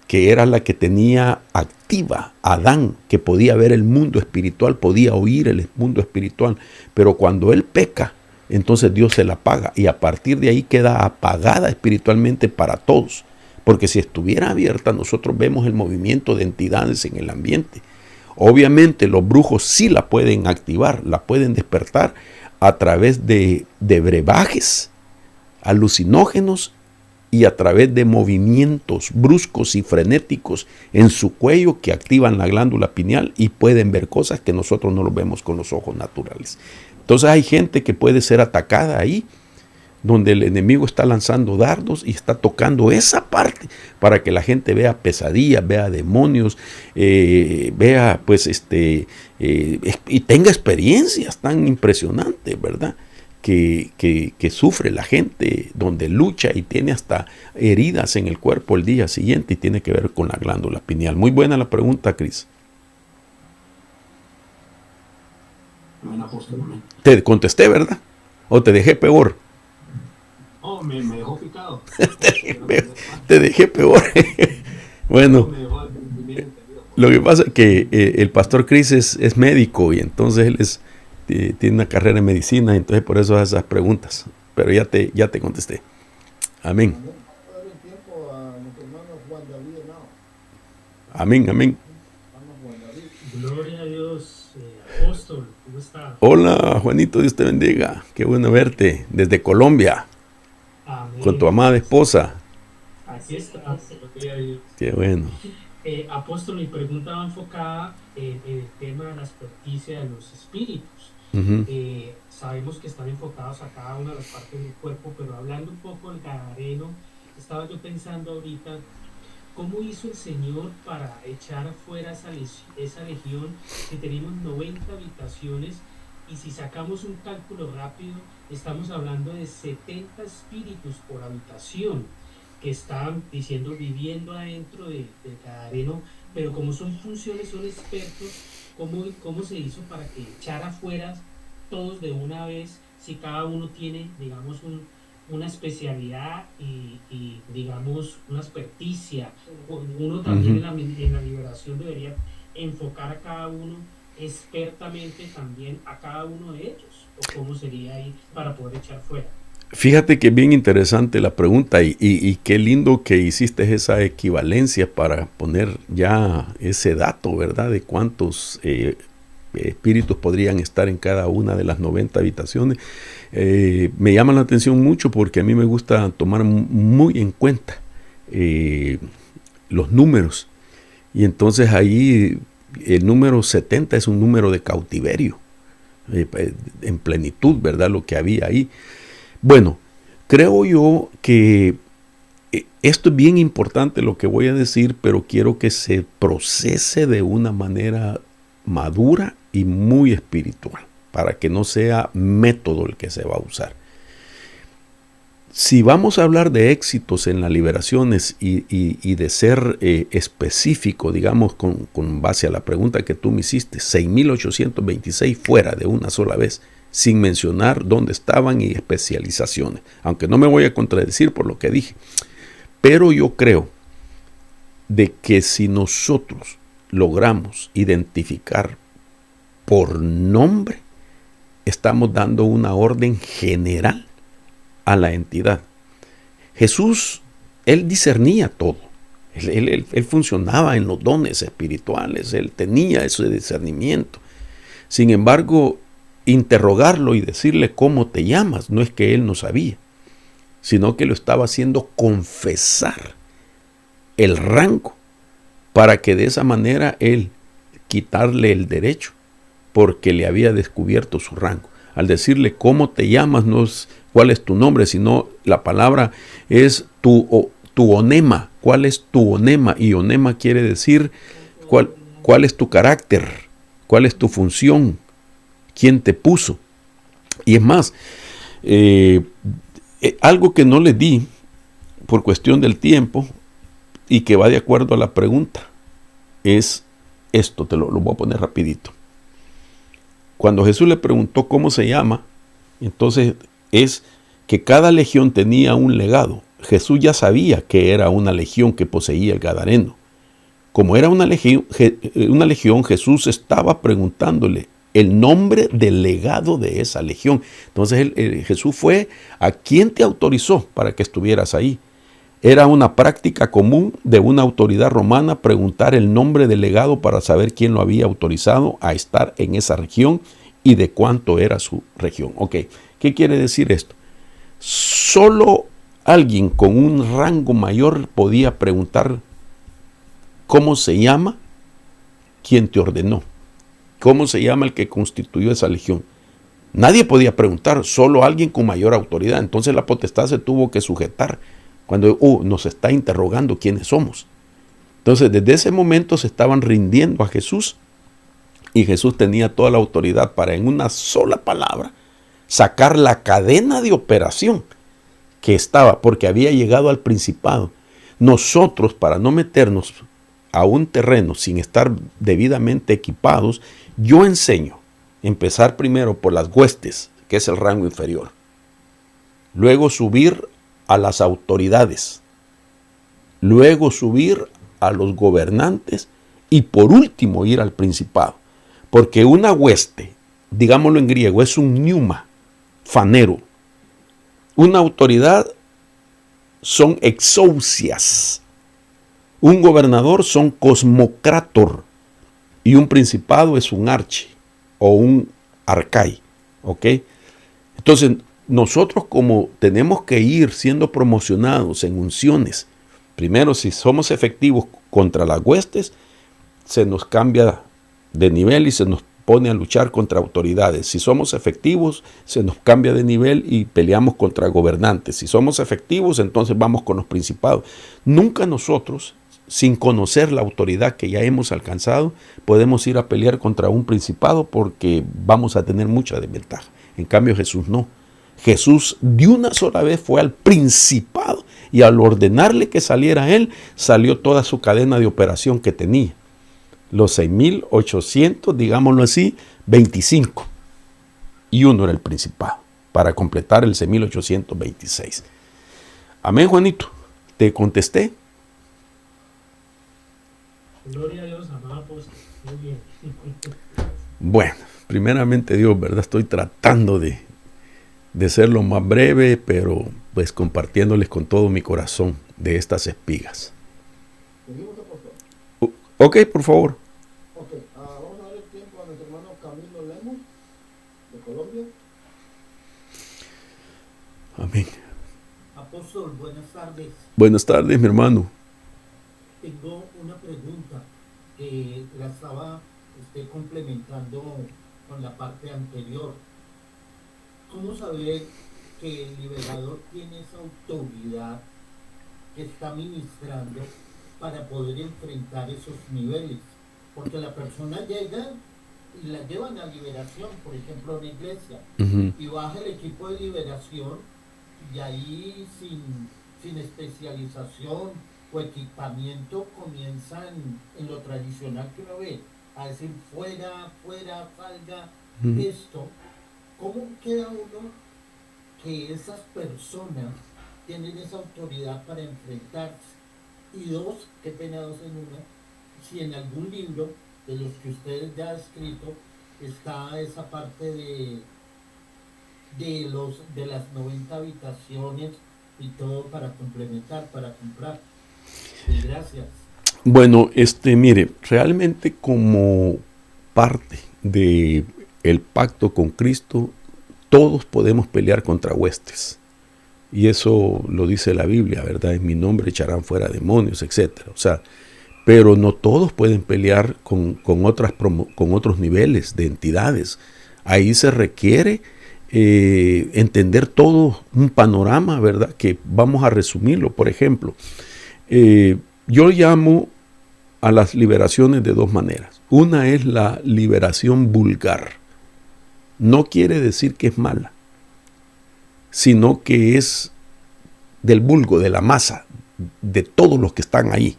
que era la que tenía activa Adán, que podía ver el mundo espiritual, podía oír el mundo espiritual, pero cuando él peca, entonces Dios se la apaga, y a partir de ahí queda apagada espiritualmente para todos, porque si estuviera abierta nosotros vemos el movimiento de entidades en el ambiente. Obviamente los brujos sí la pueden activar, la pueden despertar a través de brebajes alucinógenos y a través de movimientos bruscos y frenéticos en su cuello que activan la glándula pineal y pueden ver cosas que nosotros no lo vemos con los ojos naturales. Entonces hay gente que puede ser atacada ahí, donde el enemigo está lanzando dardos y está tocando esa parte para que la gente vea pesadillas, vea demonios, vea y tenga experiencias tan impresionantes, ¿verdad? Que sufre la gente, donde lucha y tiene hasta heridas en el cuerpo el día siguiente, y tiene que ver con la glándula pineal. Muy buena la pregunta, Cris. Te contesté, ¿verdad? ¿O te dejé peor? Oh, me dejó picado. Te dejé peor. Bueno, lo que pasa es que el pastor Cris es médico, y entonces él tiene una carrera en medicina, entonces por eso hace esas preguntas. Pero ya te contesté. Amén. Amén, amén. Gloria a Dios, apóstol, ¿cómo está? Hola, Juanito, Dios te bendiga. Qué bueno verte desde Colombia. Amén. Con tu amada esposa. Aquí está, gloria a Dios. Qué bueno. Apóstol, mi pregunta va enfocada en el tema de la experticia de los espíritus. Uh-huh. Sabemos que están enfocados a cada una de las partes del cuerpo, pero hablando un poco del gadareno, estaba yo pensando ahorita ¿cómo hizo el Señor para echar afuera esa legión si tenemos 90 habitaciones? Y si sacamos un cálculo rápido, estamos hablando de 70 espíritus por habitación que estaban diciendo viviendo adentro del Gadareno, pero como son funciones, son expertos, ¿cómo se hizo para que echara afuera todos de una vez si cada uno tiene, digamos, una especialidad y digamos, una experticia? Uno también en la liberación debería enfocar a cada uno expertamente también a cada uno de ellos, o cómo sería ahí para poder echar fuera. Fíjate que es bien interesante la pregunta y qué lindo que hiciste esa equivalencia para poner ya ese dato, ¿verdad? De cuántos espíritus podrían estar en cada una de las 90 habitaciones. Me llama la atención mucho porque a mí me gusta tomar muy en cuenta los números. Y entonces ahí el número 70 es un número de cautiverio, en plenitud, ¿verdad? Lo que había ahí. Bueno, creo yo que esto es bien importante lo que voy a decir, pero quiero que se procese de una manera madura y muy espiritual, para que no sea método el que se va a usar. Si vamos a hablar de éxitos en las liberaciones y de ser específico, digamos, con base a la pregunta que tú me hiciste, 6.826 fuera de una sola vez, sin mencionar dónde estaban y especializaciones, aunque no me voy a contradecir por lo que dije. Pero yo creo de que si nosotros logramos identificar por nombre, estamos dando una orden general a la entidad. Jesús, él discernía todo. Él funcionaba en los dones espirituales. Él tenía ese discernimiento. Sin embargo, interrogarlo y decirle cómo te llamas, no es que él no sabía, sino que lo estaba haciendo confesar el rango para que de esa manera él quitarle el derecho porque le había descubierto su rango. Al decirle cómo te llamas, no es cuál es tu nombre, sino la palabra es tu onema. ¿Cuál es tu onema? Y onema quiere decir cuál es tu carácter, cuál es tu función, quién te puso. Y es más, algo que no le di por cuestión del tiempo y que va de acuerdo a la pregunta es esto, te lo voy a poner rapidito. Cuando Jesús le preguntó cómo se llama, entonces es que cada legión tenía un legado. Jesús ya sabía que era una legión que poseía el Gadareno. Como era una legión, Jesús estaba preguntándole el nombre del legado de esa legión. Entonces Jesús fue a quien te autorizó para que estuvieras ahí. Era una práctica común de una autoridad romana preguntar el nombre del legado para saber quién lo había autorizado a estar en esa región y de cuánto era su región. Ok, ¿qué quiere decir esto? Solo alguien con un rango mayor podía preguntar cómo se llama quien te ordenó, cómo se llama el que constituyó esa legión. Nadie podía preguntar, solo alguien con mayor autoridad. Entonces la potestad se tuvo que sujetar cuando nos está interrogando quiénes somos. Entonces desde ese momento se estaban rindiendo a Jesús y Jesús tenía toda la autoridad para en una sola palabra sacar la cadena de operación que estaba, porque había llegado al principado. Nosotros, para no meternos a un terreno sin estar debidamente equipados, yo enseño empezar primero por las huestes, que es el rango inferior, luego subir a las autoridades, luego subir a los gobernantes y por último ir al principado. Porque una hueste, digámoslo en griego, es un pneuma, fanero. Una autoridad son exousias. Un gobernador son cosmocrator. Y un principado es un archi o un arcai. ¿Ok? Entonces, nosotros como tenemos que ir siendo promocionados en unciones, primero si somos efectivos contra las huestes, se nos cambia de nivel y se nos pone a luchar contra autoridades. Si somos efectivos, se nos cambia de nivel y peleamos contra gobernantes. Si somos efectivos, entonces vamos con los principados. Nunca nosotros sin conocer la autoridad que ya hemos alcanzado, podemos ir a pelear contra un principado porque vamos a tener mucha desventaja. En cambio Jesús no. Jesús de una sola vez fue al principado y al ordenarle que saliera él, salió toda su cadena de operación que tenía. Los 6,800, digámoslo así, 25. Y uno era el principado, para completar el 6,826. Amén, Juanito. ¿Te contesté? Gloria a Dios, amado apóstol. Muy bien. Bueno, primeramente Dios, ¿verdad? Estoy tratando de ser lo más breve, pero pues compartiéndoles con todo mi corazón de estas espigas. ¿Seguimos, apóstol? Ok, por favor. Ok, vamos a dar el tiempo a nuestro hermano Camilo Lemos, de Colombia. Amén. Apóstol, buenas tardes. Buenas tardes, mi hermano. Tengo una pregunta que la estaba complementando con la parte anterior. ¿Cómo saber que el liberador tiene esa autoridad que está ministrando para poder enfrentar esos niveles? Porque la persona llega y la llevan a liberación, por ejemplo, en la iglesia, y baja el equipo de liberación y ahí sin especialización o equipamiento comienzan en lo tradicional que uno ve, a decir fuera, salga, esto. ¿Cómo queda uno que esas personas tienen esa autoridad para enfrentarse? Y dos, qué pena dos en una, si en algún libro de los que ustedes ya han escrito está esa parte de las 90 habitaciones y todo para complementar, para comprar. Y gracias. Bueno, mire, realmente como parte de el pacto con Cristo, todos podemos pelear contra huestes. Y eso lo dice la Biblia, ¿verdad? En mi nombre echarán fuera demonios, etc. O sea, pero no todos pueden pelear con otros niveles de entidades. Ahí se requiere entender todo un panorama, ¿verdad? Que vamos a resumirlo. Por ejemplo, yo llamo a las liberaciones de dos maneras. Una es la liberación vulgar. No quiere decir que es mala, sino que es del vulgo, de la masa, de todos los que están ahí.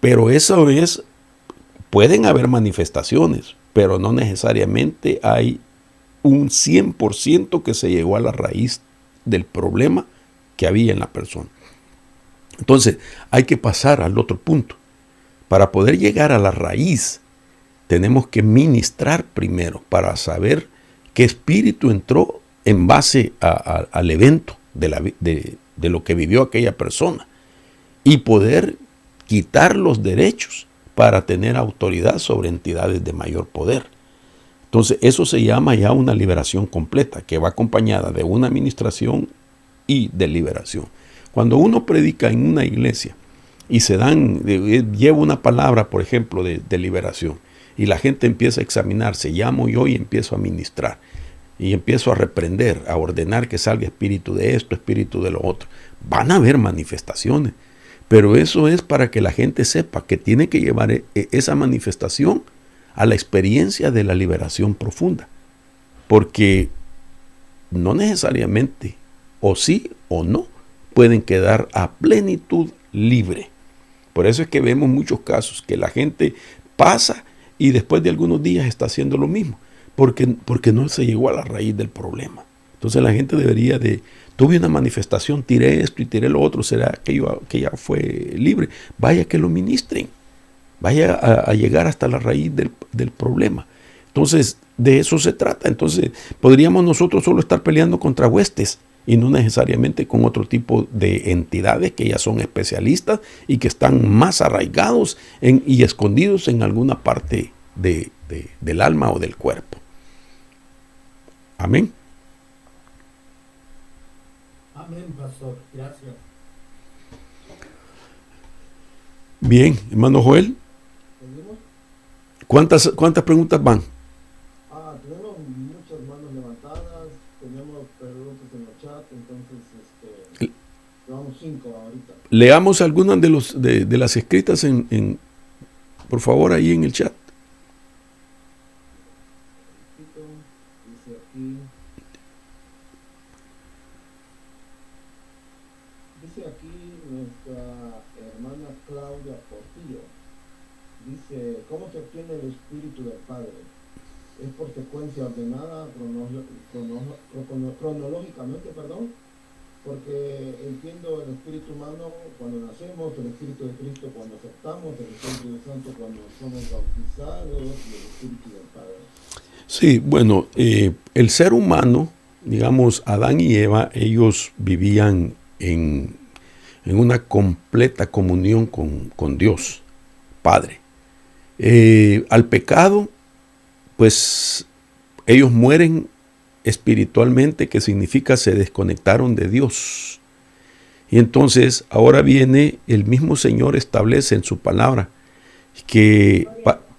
Pero eso es, pueden haber manifestaciones, pero no necesariamente hay un 100% que se llegó a la raíz del problema que había en la persona. Entonces, hay que pasar al otro punto. Para poder llegar a la raíz, tenemos que ministrar primero para saber qué espíritu entró en base al evento de lo que vivió aquella persona y poder quitar los derechos para tener autoridad sobre entidades de mayor poder. Entonces, eso se llama ya una liberación completa, que va acompañada de una administración y de liberación. Cuando uno predica en una iglesia y lleva una palabra, por ejemplo, de liberación, y la gente empieza a examinarse, llamo yo y empiezo a ministrar, y empiezo a reprender, a ordenar que salga espíritu de esto, espíritu de lo otro. Van a haber manifestaciones, pero eso es para que la gente sepa que tiene que llevar esa manifestación a la experiencia de la liberación profunda, porque no necesariamente, o sí o no, pueden quedar a plenitud libre. Por eso es que vemos muchos casos que la gente pasa y después de algunos días está haciendo lo mismo, porque no se llegó a la raíz del problema. Entonces la gente debería tuve una manifestación, tiré esto y tiré lo otro, ¿será que ya fue libre? Vaya que lo ministren, vaya a llegar hasta la raíz del problema. Entonces, de eso se trata. Entonces, podríamos nosotros solo estar peleando contra huestes y no necesariamente con otro tipo de entidades que ya son especialistas y que están más arraigados y escondidos en alguna parte del alma o del cuerpo. Amén. Amén, pastor. Gracias. Bien, hermano Joel. ¿Seguimos? ¿Cuántas preguntas van? Tenemos muchas manos levantadas, tenemos preguntas en el chat, entonces llevamos 5 ahorita. leamos algunas de las escritas por favor, ahí en el chat. Dice aquí, nuestra hermana Claudia Portillo. Dice, ¿cómo se obtiene el Espíritu del Padre? ¿Es por secuencia ordenada cronológicamente, porque entiendo el Espíritu humano cuando nacemos, el Espíritu de Cristo cuando aceptamos, el Espíritu Santo cuando somos bautizados y el Espíritu del Padre? Sí, bueno, el ser humano, digamos, Adán y Eva, ellos vivían en una completa comunión con Dios, Padre. Al pecado, pues ellos mueren espiritualmente, que significa se desconectaron de Dios. Y entonces ahora viene el mismo Señor, establece en su palabra que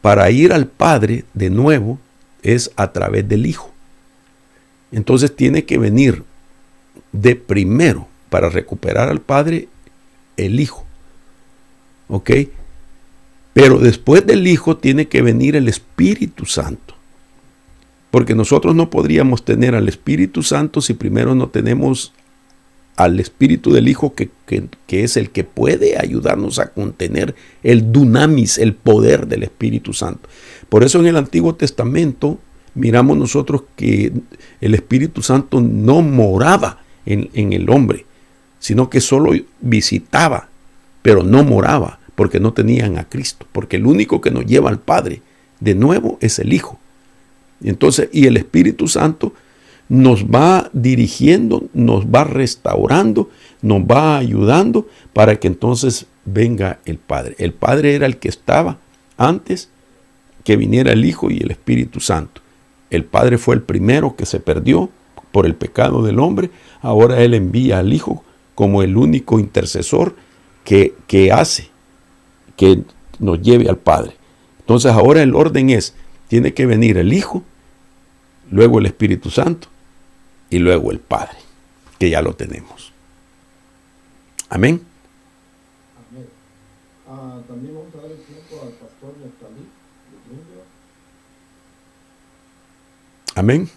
para ir al Padre de nuevo es a través del Hijo. Entonces tiene que venir de primero para recuperar al Padre el Hijo. ¿Ok? Pero después del Hijo tiene que venir el Espíritu Santo. Porque nosotros no podríamos tener al Espíritu Santo si primero no tenemos al Espíritu del Hijo, que es el que puede ayudarnos a contener el dunamis, el poder del Espíritu Santo. Por eso en el Antiguo Testamento miramos nosotros que el Espíritu Santo no moraba en el hombre, sino que solo visitaba, pero no moraba, porque no tenían a Cristo, porque el único que nos lleva al Padre de nuevo es el Hijo. Entonces, y el Espíritu Santo nos va dirigiendo, nos va restaurando, nos va ayudando para que entonces venga el Padre. El Padre era el que estaba antes que viniera el Hijo y el Espíritu Santo. El Padre fue el primero que se perdió por el pecado del hombre. Ahora Él envía al Hijo como el único intercesor que hace que nos lleve al Padre. Entonces ahora el orden es, tiene que venir el Hijo, luego el Espíritu Santo y luego el Padre, que ya lo tenemos. Amén. Amén. También vamos a dar el tiempo al pastor Neftalí. Amén.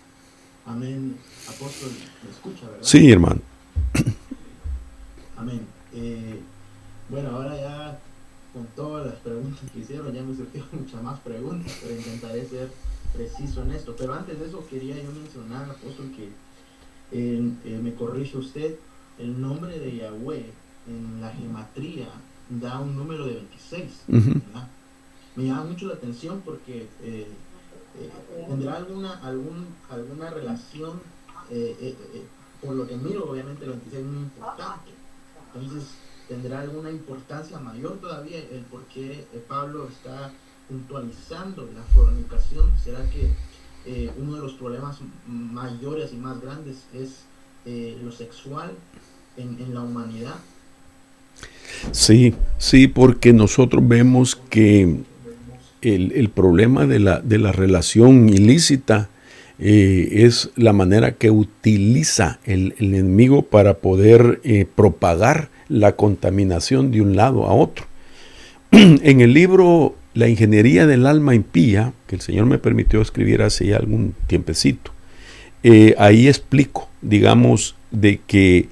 Amén. Apóstol, ¿me escucha, verdad? Sí, hermano. Amén. Bueno, ahora ya con todas las preguntas que hicieron, ya me surgieron muchas más preguntas, pero intentaré ser preciso en esto. Pero antes de eso quería yo mencionar, apóstol, que me corrige usted, el nombre de Yahweh en la gematría da un número de 26. ¿Verdad? Me llama mucho la atención porque tendrá alguna relación, por lo que miro, obviamente el 26 es muy importante. Entonces, ¿tendrá alguna importancia mayor todavía el por qué Pablo está puntualizando la fornicación? ¿Será que uno de los problemas mayores y más grandes es lo sexual en la humanidad? Sí, porque nosotros vemos que el problema de la relación ilícita es la manera que utiliza el enemigo para poder propagar la contaminación de un lado a otro. En el libro La ingeniería del alma impía, que el Señor me permitió escribir hace ya algún tiempecito, ahí explico, digamos, de que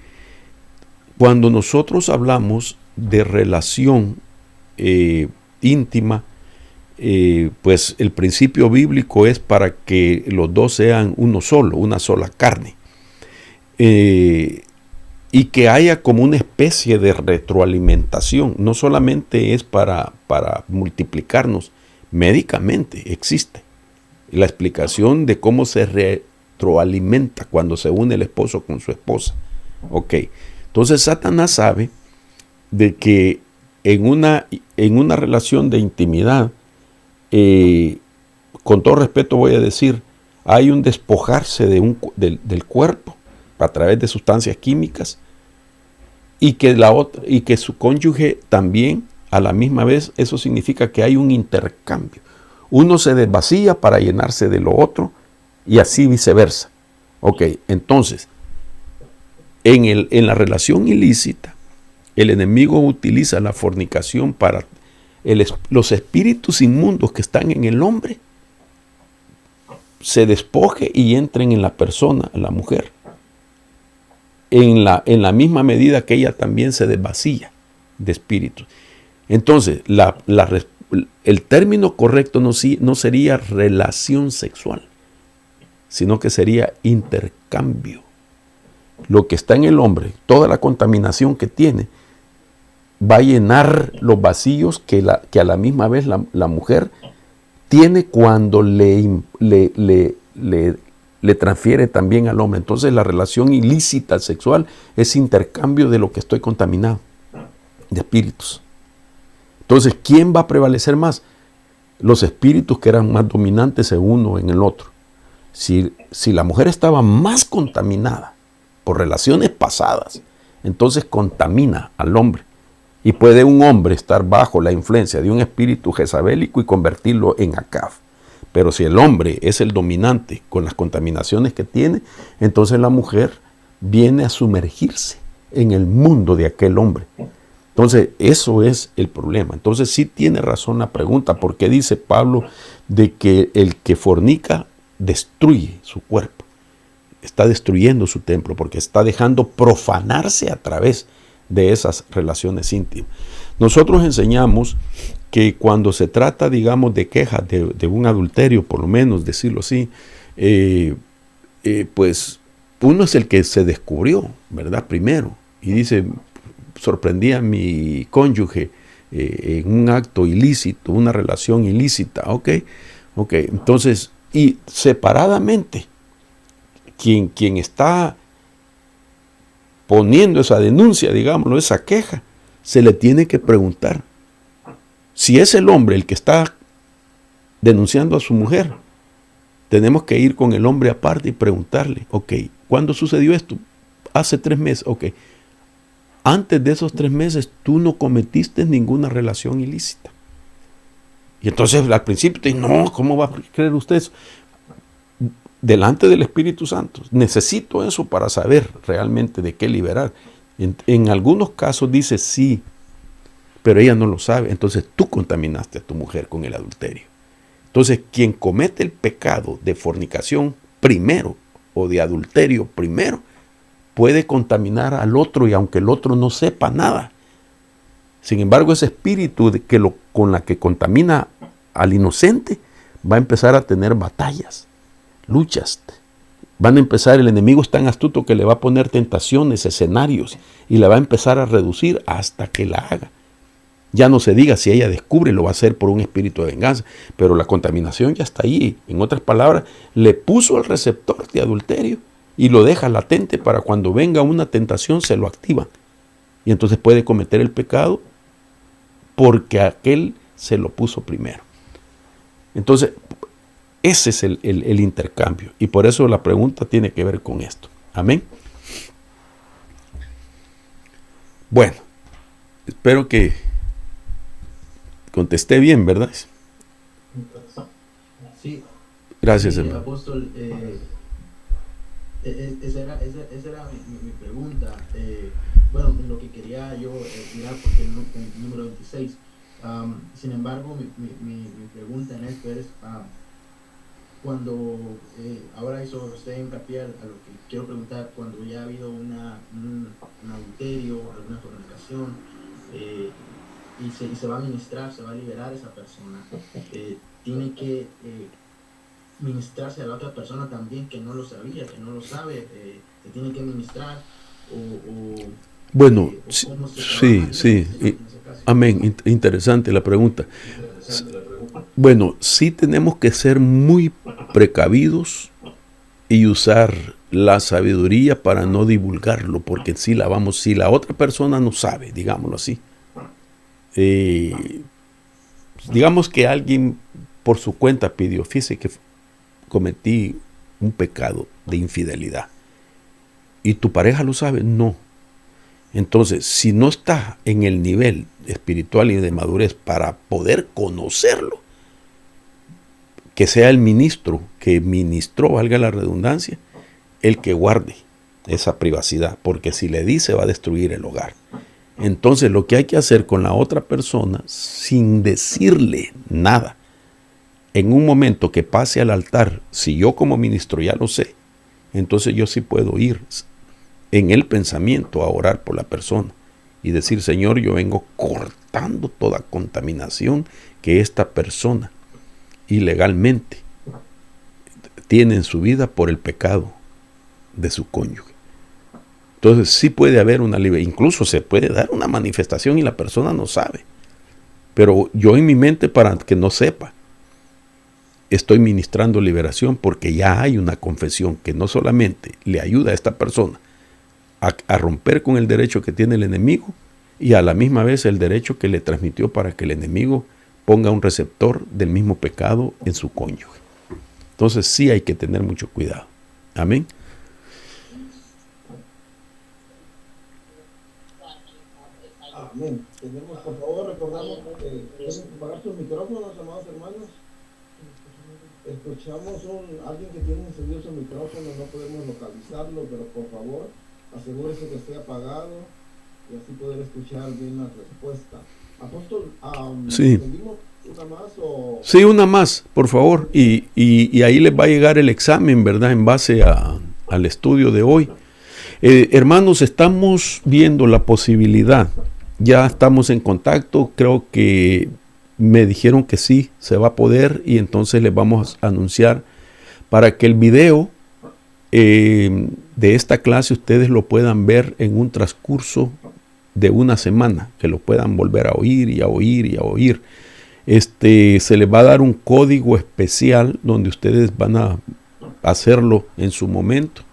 cuando nosotros hablamos de relación íntima, pues el principio bíblico es para que los dos sean uno solo, una sola carne. Y que haya como una especie de retroalimentación. No solamente es para multiplicarnos, médicamente existe la explicación de cómo se retroalimenta cuando se une el esposo con su esposa. Ok, entonces Satanás sabe de que en una relación de intimidad, con todo respeto voy a decir, hay un despojarse del cuerpo a través de sustancias químicas, y que su cónyuge también a la misma vez. Eso significa que hay un intercambio. Uno se desvacía para llenarse de lo otro y así viceversa. Ok, entonces, en la relación ilícita, el enemigo utiliza la fornicación para los espíritus inmundos que están en el hombre se despoje y entren en la persona, la mujer, en la misma medida que ella también se desvacía de espíritus. Entonces, el término correcto no sería relación sexual, sino que sería intercambio. Lo que está en el hombre, toda la contaminación que tiene, va a llenar los vacíos que a la misma vez la mujer tiene cuando le transfiere también al hombre. Entonces la relación ilícita sexual es intercambio de lo que estoy contaminado, de espíritus. Entonces, ¿quién va a prevalecer más? Los espíritus que eran más dominantes en uno en el otro. Si la mujer estaba más contaminada por relaciones pasadas, entonces contamina al hombre. Y puede un hombre estar bajo la influencia de un espíritu jezabélico y convertirlo en Acab. Pero si el hombre es el dominante con las contaminaciones que tiene, entonces la mujer viene a sumergirse en el mundo de aquel hombre. Entonces, eso es el problema. Entonces, sí tiene razón la pregunta, porque dice Pablo de que el que fornica destruye su cuerpo. Está destruyendo su templo porque está dejando profanarse a través de esas relaciones íntimas. Nosotros enseñamos que cuando se trata, digamos, de quejas de un adulterio, por lo menos decirlo así, pues uno es el que se descubrió, ¿verdad? Primero, y dice, sorprendí a mi cónyuge en un acto ilícito, una relación ilícita, ok, entonces, y separadamente, quien está poniendo esa denuncia, digámoslo, esa queja, se le tiene que preguntar si es el hombre el que está denunciando a su mujer. Tenemos que ir con el hombre aparte y preguntarle, ok, ¿cuándo sucedió esto? Hace 3 meses, ok. Antes de esos 3 meses tú no cometiste ninguna relación ilícita. Y entonces al principio te dice, no, ¿cómo va a creer usted eso? Delante del Espíritu Santo. Necesito eso para saber realmente de qué liberar. En algunos casos dice sí, pero ella no lo sabe. Entonces tú contaminaste a tu mujer con el adulterio. Entonces quien comete el pecado de fornicación primero o de adulterio primero puede contaminar al otro, y aunque el otro no sepa nada. Sin embargo, ese espíritu con la que contamina al inocente va a empezar a tener batallas, luchas. Van a empezar, el enemigo es tan astuto que le va a poner tentaciones, escenarios, y la va a empezar a reducir hasta que la haga. Ya no se diga si ella descubre, lo va a hacer por un espíritu de venganza, pero la contaminación ya está ahí. En otras palabras, le puso el receptor de adulterio y lo deja latente para cuando venga una tentación se lo activa. Y entonces puede cometer el pecado porque aquel se lo puso primero. Entonces, ese es el intercambio. Y por eso la pregunta tiene que ver con esto. Amén. Bueno, espero que contesté bien, ¿verdad? Sí. Gracias, hermano. Apóstol, esa era mi pregunta. Bueno, lo que quería yo mirar, porque el número 26. Sin embargo, mi pregunta en esto es, cuando ahora hizo usted hincapié a lo que quiero preguntar, cuando ya ha habido un adulterio, alguna fornicación, y se va a ministrar, se va a liberar esa persona, tiene que ministrarse a la otra persona también que no lo sabía, que no lo sabe, se tiene que ministrar bueno, ¿cómo se sí, en ese caso? amén, interesante la pregunta. Bueno, sí tenemos que ser muy precavidos y usar la sabiduría para no divulgarlo, porque si la otra persona no sabe, digámoslo así. Digamos que alguien por su cuenta pidió, fíjese que cometí un pecado de infidelidad y tu pareja lo sabe, no. Entonces, si no está en el nivel espiritual y de madurez para poder conocerlo, que sea el ministro que ministró, valga la redundancia, el que guarde esa privacidad, porque si le dice va a destruir el hogar. Entonces lo que hay que hacer con la otra persona, sin decirle nada, en un momento que pase al altar, si yo como ministro ya lo sé, entonces yo sí puedo ir en el pensamiento a orar por la persona y decir, Señor, yo vengo cortando toda contaminación que esta persona ilegalmente tiene en su vida por el pecado de su cónyuge. Entonces sí puede haber una liberación, incluso se puede dar una manifestación y la persona no sabe. Pero yo en mi mente, para que no sepa, estoy ministrando liberación porque ya hay una confesión que no solamente le ayuda a esta persona a romper con el derecho que tiene el enemigo y a la misma vez el derecho que le transmitió para que el enemigo ponga un receptor del mismo pecado en su cónyuge. Entonces sí hay que tener mucho cuidado. Amén. Amén. Tenemos, por favor, recordamos que tienen que pagar sus micrófonos, amados hermanos. Escuchamos alguien que tiene encendido su micrófono, no podemos localizarlo, pero por favor, asegúrese que esté apagado y así poder escuchar bien la respuesta. Apóstol, sí. ¿pedimos una más o...? Sí, una más, por favor. Y ahí les va a llegar el examen, ¿verdad? En base al estudio de hoy. Hermanos, estamos viendo la posibilidad. Ya estamos en contacto. Creo que me dijeron que sí, se va a poder. Y entonces les vamos a anunciar para que el video de esta clase ustedes lo puedan ver en un transcurso de una semana. Que lo puedan volver a oír y a oír y a oír. Se les va a dar un código especial donde ustedes van a hacerlo en su momento,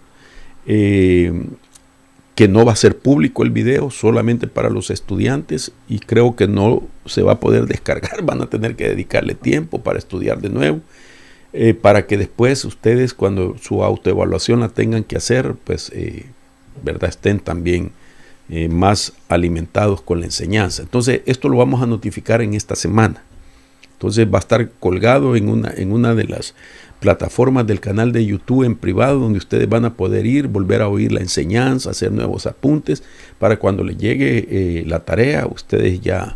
que no va a ser público el video, solamente para los estudiantes, y creo que no se va a poder descargar, van a tener que dedicarle tiempo para estudiar de nuevo, para que después ustedes, cuando su autoevaluación la tengan que hacer, pues verdad, estén también más alimentados con la enseñanza. Entonces esto lo vamos a notificar en esta semana. Entonces va a estar colgado en una de las plataformas del canal de YouTube en privado, donde ustedes van a poder ir, volver a oír la enseñanza, hacer nuevos apuntes, para cuando les llegue la tarea, ustedes ya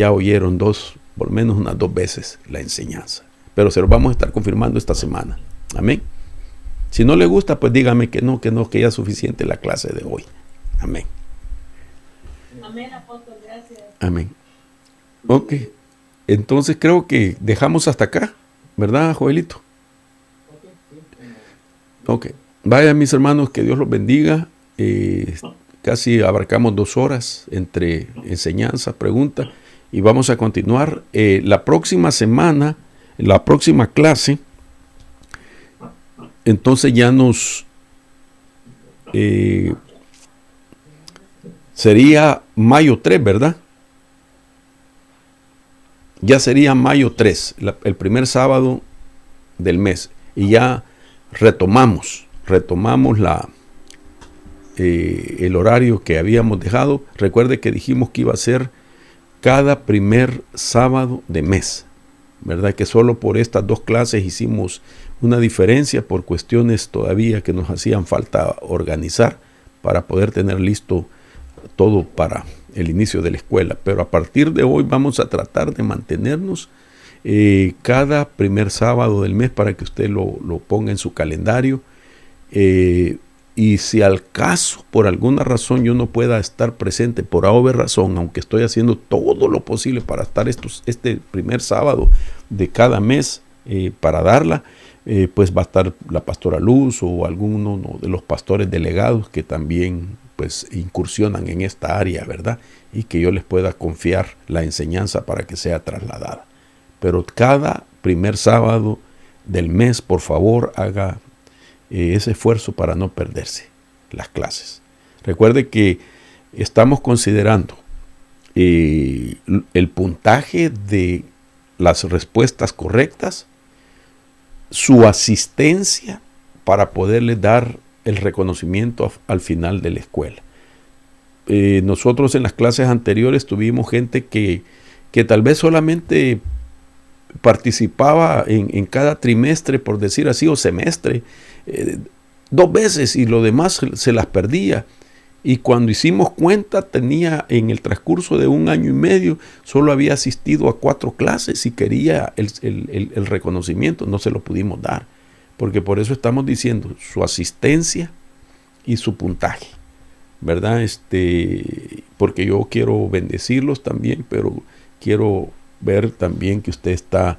oyeron por lo menos unas 2 veces la enseñanza. Pero se lo vamos a estar confirmando esta semana. Amén. Si no le gusta, pues dígame que no, que ya es suficiente la clase de hoy. Amén. Amén, apóstol, gracias. Amén. Ok. Entonces creo que dejamos hasta acá, ¿verdad, Joelito? Ok. Vaya, mis hermanos, que Dios los bendiga. Casi abarcamos 2 horas entre enseñanza, pregunta, y vamos a continuar. La próxima semana, la próxima clase, entonces ya sería mayo 3, ¿verdad? Ya sería mayo 3, el primer sábado del mes. Y ya retomamos el horario que habíamos dejado. Recuerde que dijimos que iba a ser cada primer sábado de mes, ¿verdad? Que solo por estas 2 clases hicimos una diferencia por cuestiones todavía que nos hacían falta organizar para poder tener listo todo para el inicio de la escuela. Pero a partir de hoy vamos a tratar de mantenernos cada primer sábado del mes para que usted lo ponga en su calendario. Y si al caso, por alguna razón, yo no pueda estar presente por haber razón, aunque estoy haciendo todo lo posible para estar este primer sábado de cada mes para darla, pues va a estar la pastora Luz o alguno de los pastores delegados que también pues incursionan en esta área, ¿verdad? Y que yo les pueda confiar la enseñanza para que sea trasladada. Pero cada primer sábado del mes, por favor, haga ese esfuerzo para no perderse las clases. Recuerde que estamos considerando el puntaje de las respuestas correctas, su asistencia para poderle dar el reconocimiento al final de la escuela. Nosotros en las clases anteriores tuvimos gente que tal vez solamente participaba en cada trimestre, por decir así, o semestre, 2 veces, y lo demás se las perdía. Y cuando hicimos cuenta, tenía en el transcurso de 1 año y medio, solo había asistido a 4 clases y quería el reconocimiento. No se lo pudimos dar, porque por eso estamos diciendo su asistencia y su puntaje, ¿verdad? Porque yo quiero bendecirlos también, pero quiero ver también que usted está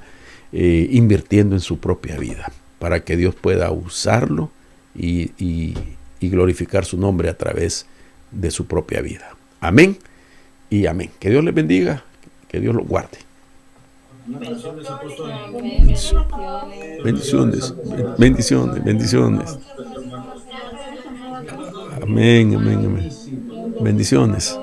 invirtiendo en su propia vida, para que Dios pueda usarlo y glorificar su nombre a través de su propia vida. Amén y amén. Que Dios les bendiga, que Dios los guarde. Bendiciones, bendiciones, bendiciones. Amén, amén, amén. Bendiciones.